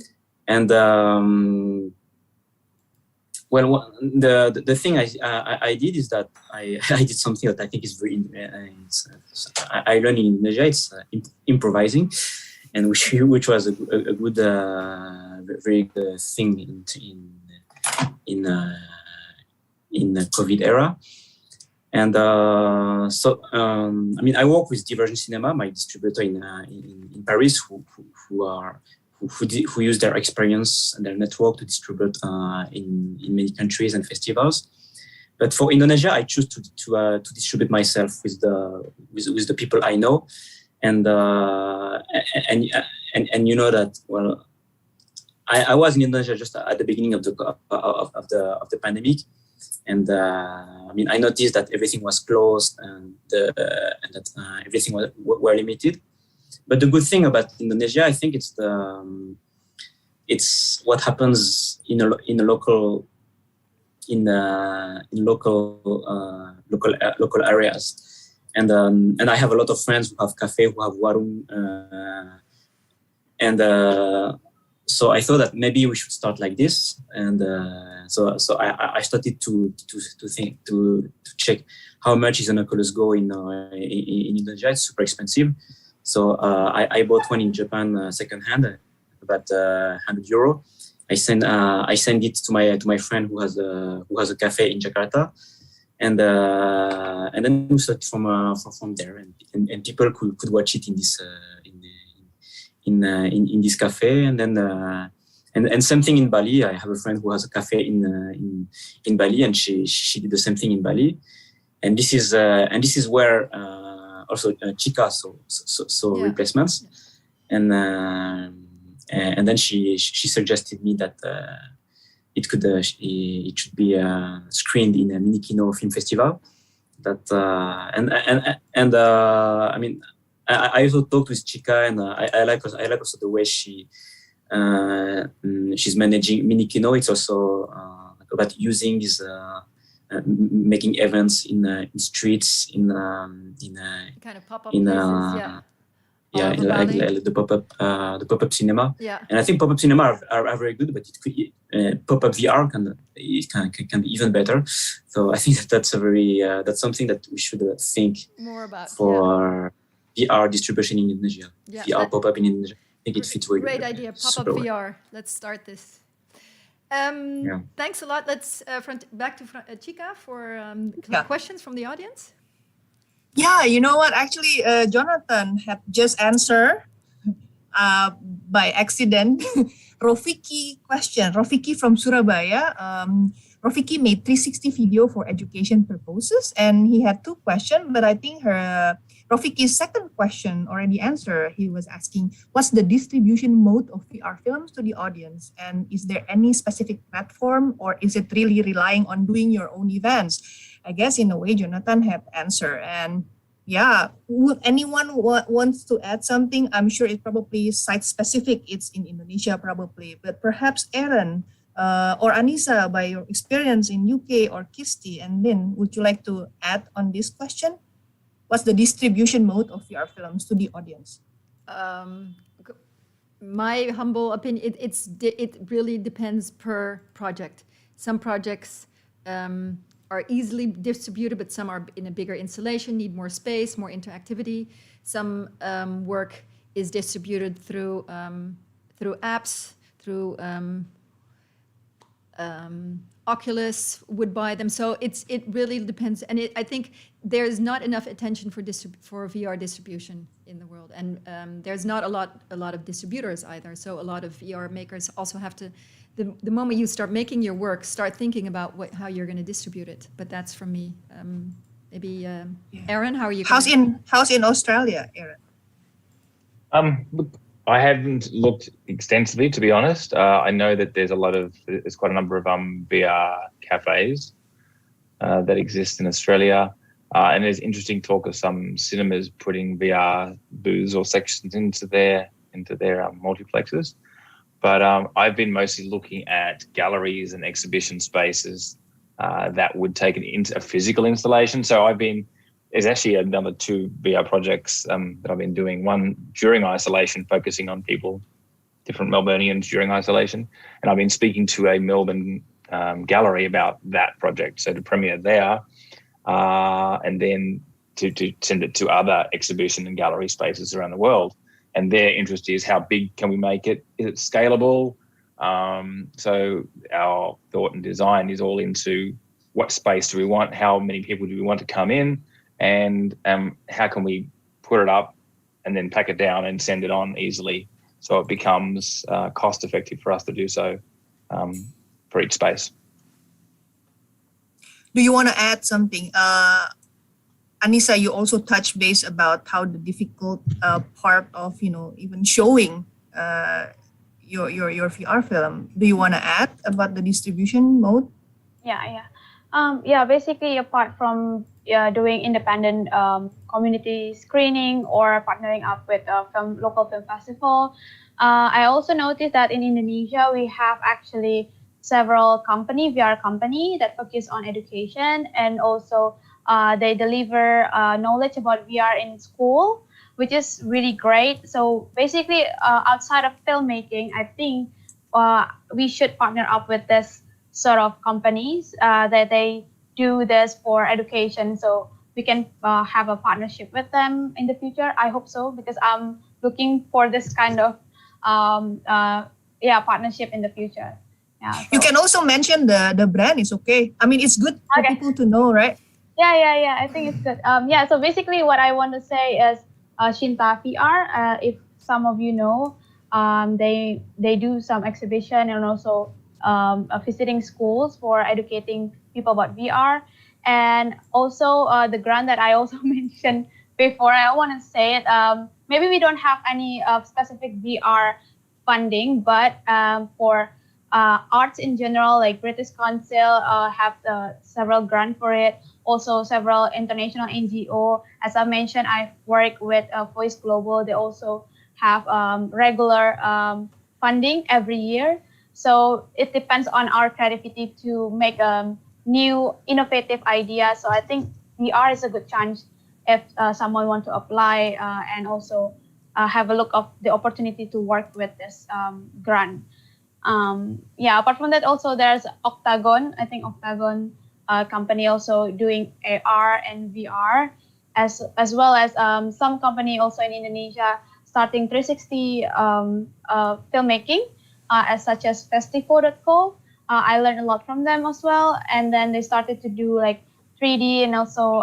And the thing I did is that I did something that I think is very I learned in Indonesia. It's improvising, and which was a good very good thing in the COVID era. And I mean, I work with Divergent Cinema, my distributor in Paris, who use their experience and their network to distribute in many countries and festivals. But for Indonesia, I choose to distribute myself with the people I know, and you know that, well, I was in Indonesia just at the beginning of the pandemic. And I mean, I noticed that everything was closed and that everything were limited. But the good thing about Indonesia, I think, it's what happens in local areas. And I have a lot of friends who have cafe, who have warung, so I thought that maybe we should start like this, and so I started to check how much is an Oculus Go in Indonesia. It's super expensive, so I bought one in Japan secondhand, about €100. I send it to my friend who has a cafe in Jakarta, and then we started from there, and people could watch it in in this cafe, and then and same thing in Bali. I have a friend who has a cafe in Bali, and she did the same thing in Bali, and this is where also Chica so replacements, and then she suggested me that it should be screened in a Minikino film festival. That I mean, I also talked with Chica, and I like also the way she's managing Minikino. It's also about using this making events in streets in kind of pop-up places, like the pop-up cinema. Yeah. And I think pop-up cinema are very good, but it could pop-up VR can be even better. So I think that's something that we should think more about for VR distribution in Indonesia. Yeah. VR pop-up in Indonesia. I think it fits very great good. idea. Pop-up VR. Let's start this. Thanks a lot. Let's back to Chica for questions from the audience. Yeah, you know what? Actually, Jonathan had just answered by accident Rofiki question. Rofiki from Surabaya. Rofiki made 360 video for education purposes, and he had 2 questions. But I think Rofiki's second question already answered. He was asking, what's the distribution mode of VR films to the audience? And is there any specific platform, or is it really relying on doing your own events? I guess in a way, Jonathan had answered. And yeah, would anyone wants to add something? I'm sure it's probably site specific. It's in Indonesia probably, but perhaps Aaron or Annisa, by your experience in UK or Kristy, and Lynn, would you like to add on this question? What's the distribution mode of VR films to the audience? My humble opinion, it really depends per project. Some projects are easily distributed, but some are in a bigger installation, need more space, more interactivity. Some work is distributed through apps, through Oculus would buy them. So it really depends, and I think there's not enough attention for VR distribution in the world, and there's not a lot of distributors either. So a lot of VR makers also have to. The moment you start making your work, start thinking about how you're going to distribute it. But that's from me. Maybe Aaron, how are you? How's in Australia, Aaron? Look, I haven't looked extensively, to be honest. I know that there's quite a number of VR cafes that exist in Australia, and there's interesting talk of some cinemas putting VR booths or sections into their multiplexes. But I've been mostly looking at galleries and exhibition spaces that would take a physical installation. So there's actually another 2 VR projects that I've been doing. One during isolation, focusing on people, different Melburnians during isolation. And I've been speaking to a Melbourne gallery about that project. So to premiere there, and then to send it to other exhibition and gallery spaces around the world. And their interest is, how big can we make it? Is it scalable? So our thought and design is all into what space do we want? How many people do we want to come in? And how can we put it up and then pack it down and send it on easily, so it becomes cost effective for us to do so for each space. Do you want to add something? Annisa, you also touched base about how the difficult part of even showing your VR film. Do you want to add about the distribution mode? Basically, apart from doing independent community screening or partnering up with a local film festival, I also noticed that in Indonesia we have actually several VR company that focus on education, and also they deliver knowledge about VR in school, which is really great. So basically, outside of filmmaking, I think we should partner up with this sort of companies that they do this for education. So we can have a partnership with them in the future. I hope so, because I'm looking for this kind of partnership in the future. Yeah. So. You can also mention the brand. It's okay. I mean, it's good for people to know, right? Yeah. I think it's good. So basically, what I want to say is Shinta VR. If some of you know, they do some exhibition and also visiting schools for educating people about VR. And also the grant that I also mentioned before, I want to say it. Maybe we don't have any specific VR funding, but for arts in general, like British Council have several grants for it. Also, several international NGO. As I mentioned, I work with Voice Global. They also have regular funding every year. So it depends on our creativity to make new innovative ideas. So I think VR is a good chance if someone want to apply and also have a look of the opportunity to work with this grant. Yeah, apart from that, also there's Octagon. I think Octagon company also doing AR and VR, as well as some company also in Indonesia starting 360 filmmaking, as such as Festivo.co. I learned a lot from them as well, and then they started to do like 3D and also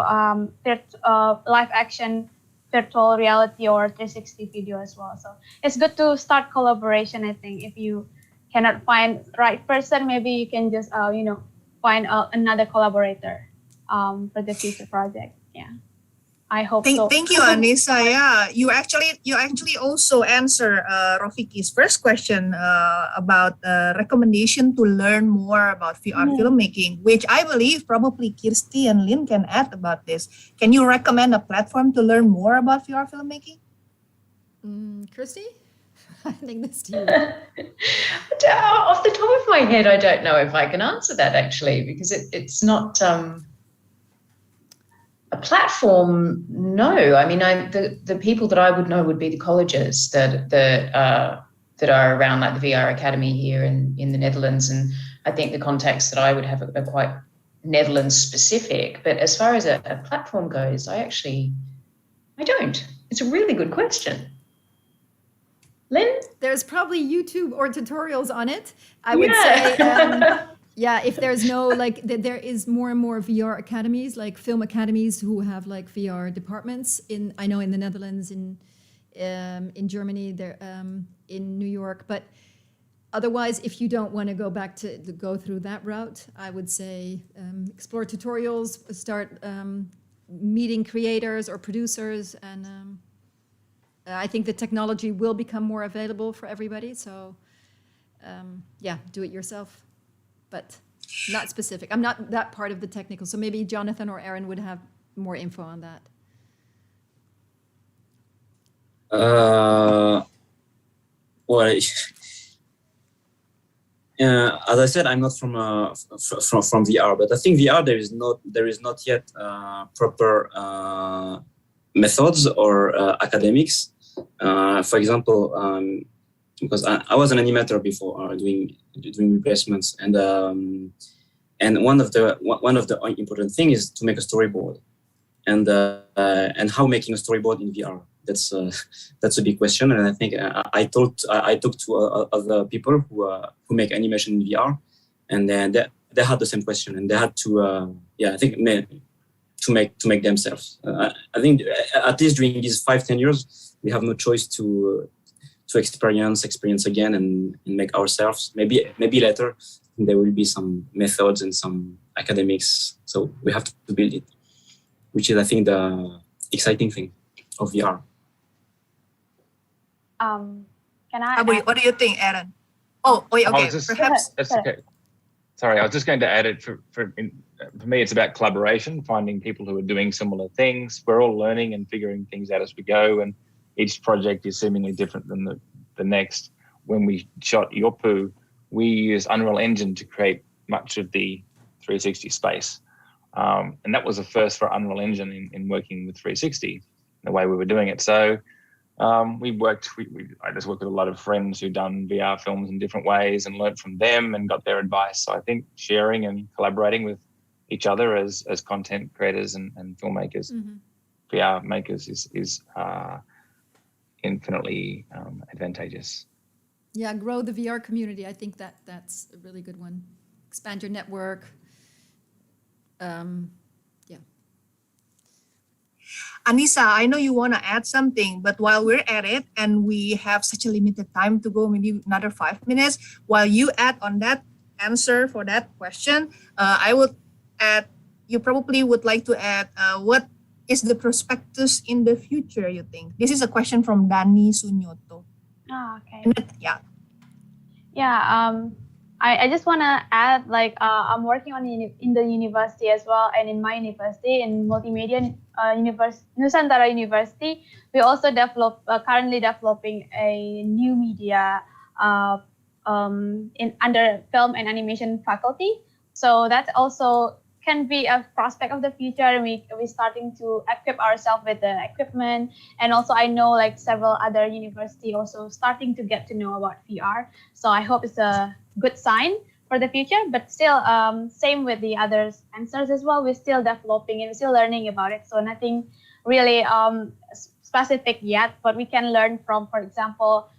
live action virtual reality or 360 video as well. So it's good to start collaboration. I think if you cannot find right person, maybe you can just find another collaborator for the future project. Yeah, I hope so. Thank you, Annisa. Yeah, you actually also answer Rofiki's first question about recommendation to learn more about VR filmmaking, which I believe probably Kristy and Lynn can add about this. Can you recommend a platform to learn more about VR filmmaking? Kristy? I think that's to you. Off the top of my head, I don't know if I can answer that actually, because it's not a platform. No, I mean, the people that I would know would be the colleges that are around, like the VR Academy here in the Netherlands, and I think the contacts that I would have are quite Netherlands specific. But as far as a platform goes, I don't. It's a really good question. Lynn? There's probably YouTube or tutorials on it. I would say, yeah, if there's no, like, there is more and more VR academies, like film academies who have like VR departments I know in the Netherlands, in Germany, there, in New York. But otherwise, if you don't want to go back to go through that route, I would say explore tutorials, start meeting creators or producers, and I think the technology will become more available for everybody. So yeah, do it yourself, but not specific. I'm not that part of the technical. So maybe Jonathan or Aaron would have more info on that. Well, as I said, I'm not from VR, but I think VR there is not yet proper methods or academics. For example, because I was an animator before, doing replacements, and one of the important thing is to make a storyboard, and how making a storyboard in VR. That's a big question, and I think I talked to other people who make animation in VR, and they had the same question, and they had to I think to make themselves. I think at least during these 5-10 years, we have no choice to experience again and make ourselves. Maybe later there will be some methods and some academics. So we have to build it, which is, I think, the exciting thing of VR. Can I? What do you think, Aaron? Oh, okay. Perhaps that's okay. Sorry, I was just going to add it for me. It's about collaboration, finding people who are doing similar things. We're all learning and figuring things out as we go, and each project is seemingly different than the next. When we shot Yopu, we used Unreal Engine to create much of the 360 space, and that was a first for Unreal Engine in working with 360, the way we were doing it. So I just worked with a lot of friends who've done VR films in different ways and learned from them and got their advice. So I think sharing and collaborating with each other as content creators and filmmakers, VR makers is infinitely advantageous. Yeah, grow the VR community. I think that's a really good one. Expand your network. Yeah. Annisa, I know you want to add something, but while we're at it and we have such a limited time to go, maybe another 5 minutes, while you add on that answer for that question, I would add, you probably would like to add what is the prospectus in the future, you think? This is a question from Dani Sunyoto. Okay. Yeah. Yeah, I just want to add, like, I'm working on in the university as well, and in my university, in multimedia Nusantara University, we also currently developing a new media in under film and animation faculty. So that also can be a prospect of the future. We're starting to equip ourselves with the equipment, and also I know like several other universities also starting to get to know about VR. So I hope it's a good sign for the future. But still, same with the other answers as well. We're still developing and we're still learning about it. So nothing really specific yet, but we can learn from, for example,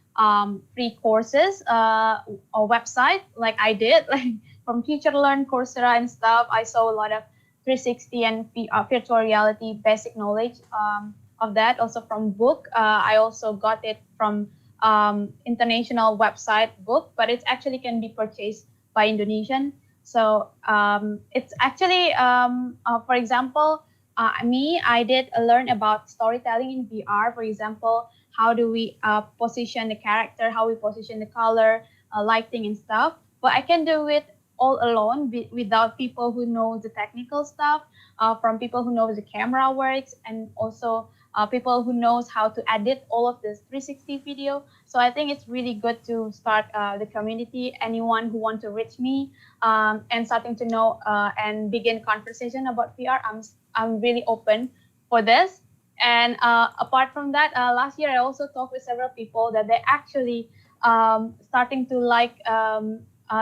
free courses or website like I did, like from Teacher Learn, Coursera and stuff. I saw a lot of 360 and virtual reality basic knowledge of that. Also from book, I also got it from international website book, but it actually can be purchased by Indonesian. So it's actually, for example, I did learn about storytelling in VR. For example, how do we position the character, how we position the color, lighting and stuff. But I can do it all alone without people who know the technical stuff, from people who know the camera works, and also people who knows how to edit all of this 360 video. So I think it's really good to start the community, anyone who want to reach me and starting to know and begin conversation about VR. I'm really open for this. And apart from that, last year I also talked with several people that they actually starting to like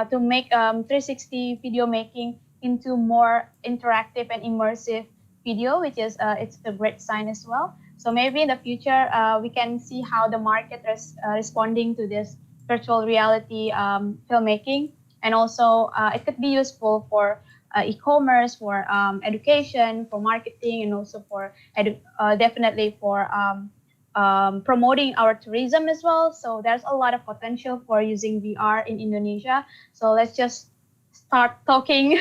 to make 360 video making into more interactive and immersive video, which is it's a great sign as well. So maybe in the future we can see how the market is responding to this virtual reality filmmaking, and also it could be useful for e-commerce, for education, for marketing, and also for definitely for promoting our tourism as well. So there's a lot of potential for using VR in Indonesia. So let's just start talking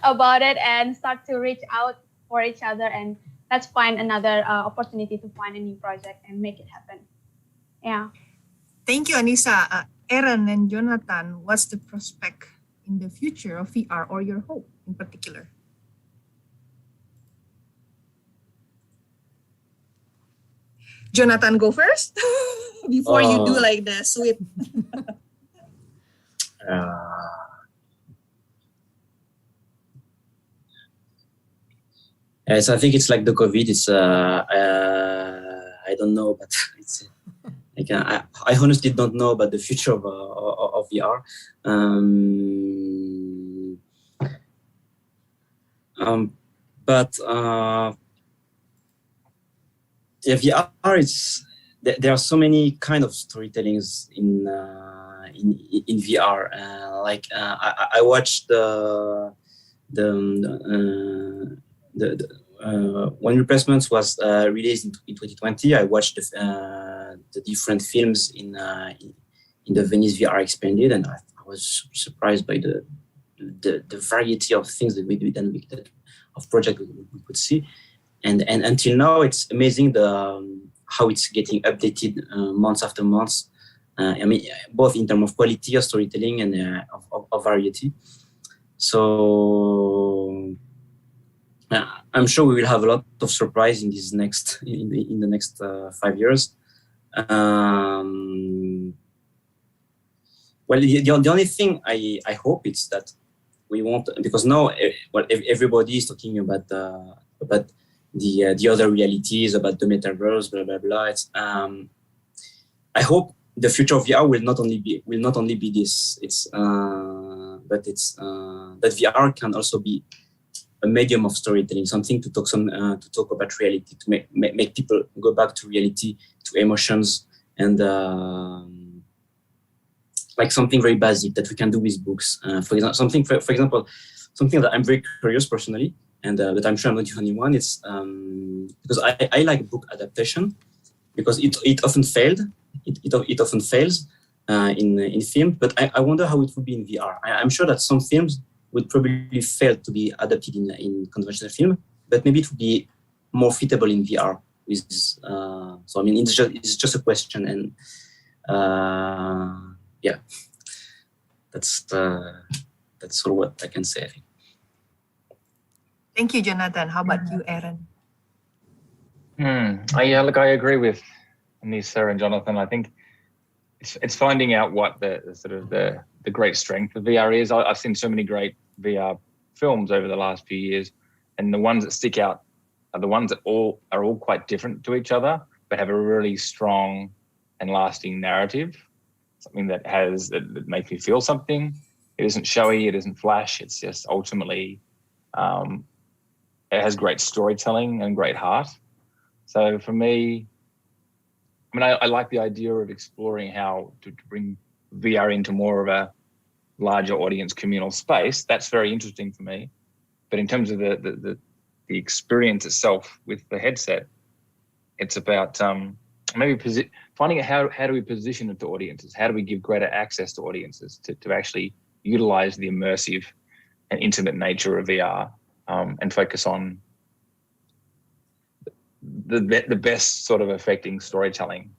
about it and start to reach out for each other, and let's find another opportunity to find a new project and make it happen. Yeah. Thank you, Annisa. Aaron and Jonathan, what's the prospect in the future of VR, or your hope in particular? Jonathan, go first before you do like the sweep. Yes, I think it's like the COVID. It's I don't know, but it's like I honestly don't know about the future of VR. But yeah, VR is there are so many kind of storytellings in VR. I watched when Replacements was released in 2020. I watched the different films in the Venice VR Expanded, and I was surprised by the variety of things that we did and of projects we could see. And until now, it's amazing how it's getting updated months after months. I mean, both in terms of quality of storytelling and of variety. So I'm sure we will have a lot of surprise in this in the next 5 years. Well, the only thing I hope is that we won't, because now everybody is talking about the other realities, about the metaverse, blah blah blah. It's I hope the future of VR will not only be this. It's but it's that VR can also be a medium of storytelling, something to talk about reality, to make people go back to reality, to emotions, and like something very basic that we can do with books. For example, something that I'm very curious personally, but I'm sure I'm not the only one. It's because I like book adaptation because it often failed. It often fails in film, but I wonder how it would be in VR. I'm sure that some films would probably fail to be adapted in conventional film, but maybe it would be more fitable in VR. So I mean, it's just a question, and yeah, that's sort of what I can say, I think. Thank you, Jonathan. How about you, Aaron? Yeah, look, I agree with Annisa and Jonathan. I think it's finding out what the sort of the great strength of VR is. I've seen so many great VR films over the last few years, and the ones that stick out are the ones that are all quite different to each other, but have a really strong and lasting narrative. Something that makes me feel something. It isn't showy, it isn't flash. It's just ultimately it has great storytelling and great heart. So for me, I mean, I like the idea of exploring how to bring VR into more of a larger audience communal space. That's very interesting for me. But in terms of the experience itself with the headset, it's about maybe finding out how do we position it to audiences? How do we give greater access to audiences to actually utilize the immersive and intimate nature of VR and focus on the best sort of affecting storytelling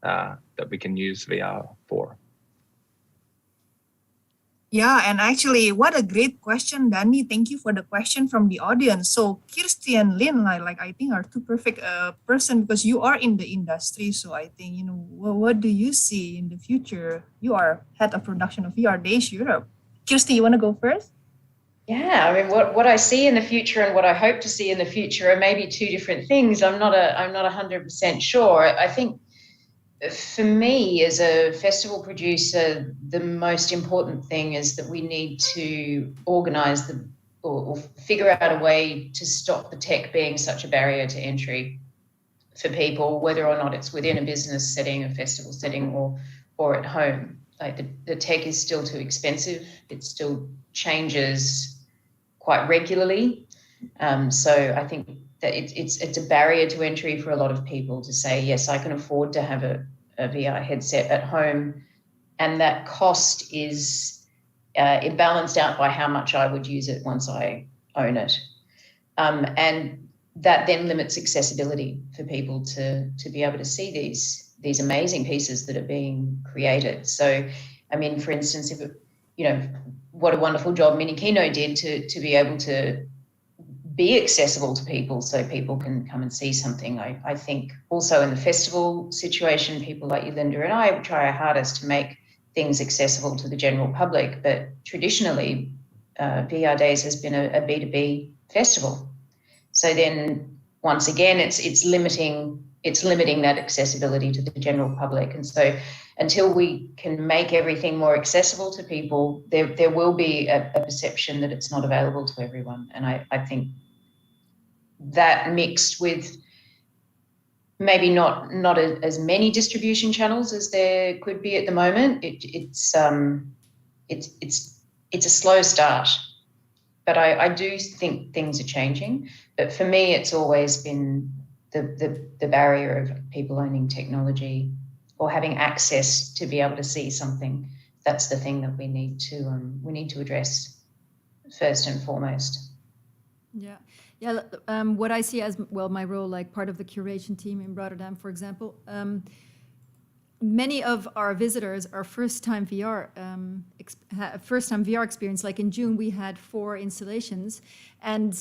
that we can use VR for. Yeah, and actually, what a great question, Danny. Thank you for the question from the audience. So Kristy and Lynn, like I think are two perfect person because you are in the industry. So I think, what do you see in the future? You are head of production of VRDays Europe. Kristy, you want to go first? Yeah, I mean, what I see in the future and what I hope to see in the future are maybe two different things. I'm not 100% sure. I think for me as a festival producer, the most important thing is that we need to organise or figure out a way to stop the tech being such a barrier to entry for people, whether or not it's within a business setting, a festival setting, or at home. Like the tech is still too expensive. It still changes quite regularly. So I think that it's a barrier to entry for a lot of people to say, yes, I can afford to have a VR headset at home, and that cost is balanced out by how much I would use it once I own it. And that then limits accessibility for people to be able to see these amazing pieces that are being created. So, I mean, for instance, what a wonderful job Minikino did to be able to be accessible to people so people can come and see something. I think also in the festival situation, people like Jolinde and I try our hardest to make things accessible to the general public, but traditionally VRDays has been a B2B festival. So then once again, it's limiting that accessibility to the general public. And so until we can make everything more accessible to people, there will be a perception that it's not available to everyone. And I think that mixed with maybe not as many distribution channels as there could be at the moment, it's a slow start. But I do think things are changing. But for me, it's always been the barrier of people owning technology or having access to be able to see something. That's the thing that we need to address first and foremost. Yeah. What I see as well, my role, like part of the curation team in Rotterdam, for example, many of our visitors are first-time VR experience. Like in June, we had 4 installations, and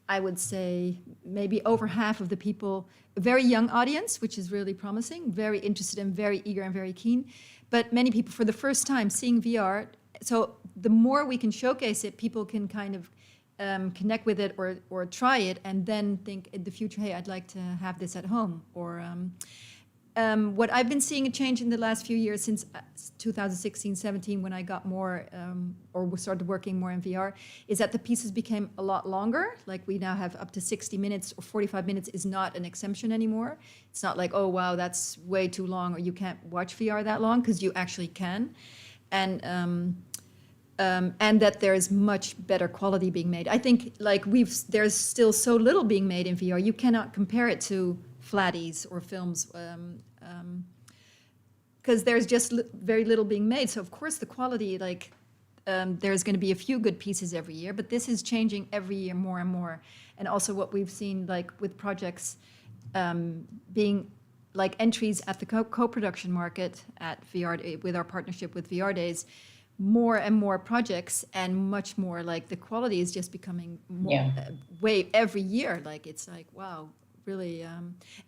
I would say maybe over half of the people, a very young audience, which is really promising, very interested and very eager and very keen, but many people for the first time seeing VR. So the more we can showcase it, people can kind of connect with it or try it and then think in the future, hey, I'd like to have this at home. Or what I've been seeing a change in the last few years since 2016-17 when I got more or started working more in VR is that the pieces became a lot longer. Like we now have up to 60 minutes or 45 minutes is not an exemption anymore. It's not like, oh, wow, that's way too long or you can't watch VR that long, because you actually can. And and that there's much better quality being made. I think like there's still so little being made in VR. You cannot compare it to flatties or films because there's just very little being made. So of course the quality, like there's going to be a few good pieces every year, but this is changing every year more and more. And also what we've seen like with projects being like entries at the co-production market at VR with our partnership with VRDays, more and more projects and much more like the quality is just becoming more, way every year. Like it's like, wow, really.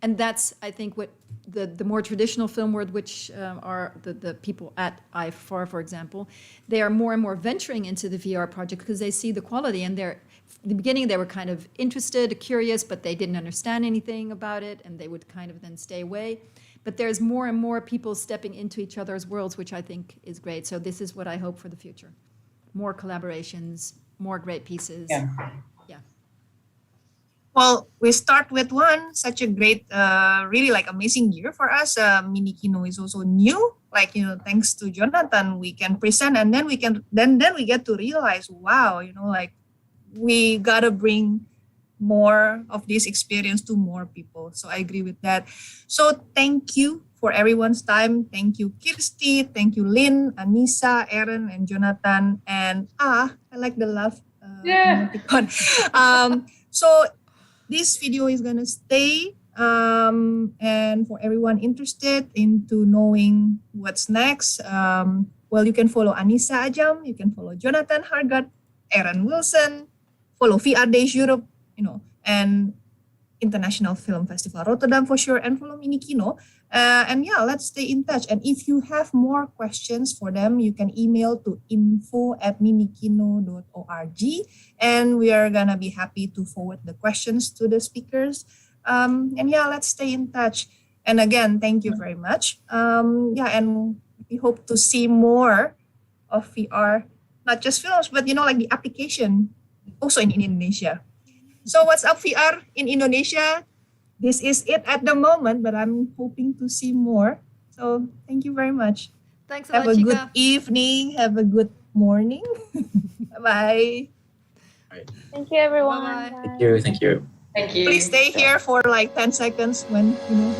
And that's, I think, what the more traditional film world, which are the people at IFFR, for example, they are more and more venturing into the VR project because they see the quality and they're, in the beginning they were kind of interested, curious, but they didn't understand anything about it and they would kind of then stay away. But there's more and more people stepping into each other's worlds, which I think is great. So this is what I hope for the future. More collaborations, more great pieces. Yeah. Well, we start with such a great, really like amazing year for us. Minikino is also new. Like, you know, thanks to Jonathan, we can present and then we can, then we get to realize, wow, you know, like we gotta bring more of this experience to more people. So I agree with that. So thank you for everyone's time. Thank you, Kristy. Thank you, Lynn, Annisa, Aaron, and Jonathan. And I like the laugh. Emoticon. So this video is gonna stay. And for everyone interested into knowing what's next, well, you can follow Annisa Adjam, you can follow Jonathan Hagard, Aaron Wilson, follow VRDays Europe, you know, and International Film Festival Rotterdam for sure, and follow Minikino. And yeah, let's stay in touch. And if you have more questions for them, you can email to info@minikino.org, and we are gonna be happy to forward the questions to the speakers. And yeah, let's stay in touch. And again, thank you very much. Yeah, and we hope to see more of VR, not just films, but you know, like the application also in Indonesia. So what's up VR in Indonesia? This is it at the moment, but I'm hoping to see more. So thank you very much. Thanks a Have lot, a Chica. good evening. Have a good morning. Bye. Thank you, everyone. Bye-bye. Bye. Thank you. Thank you. Please stay here for like 10 seconds when, you know.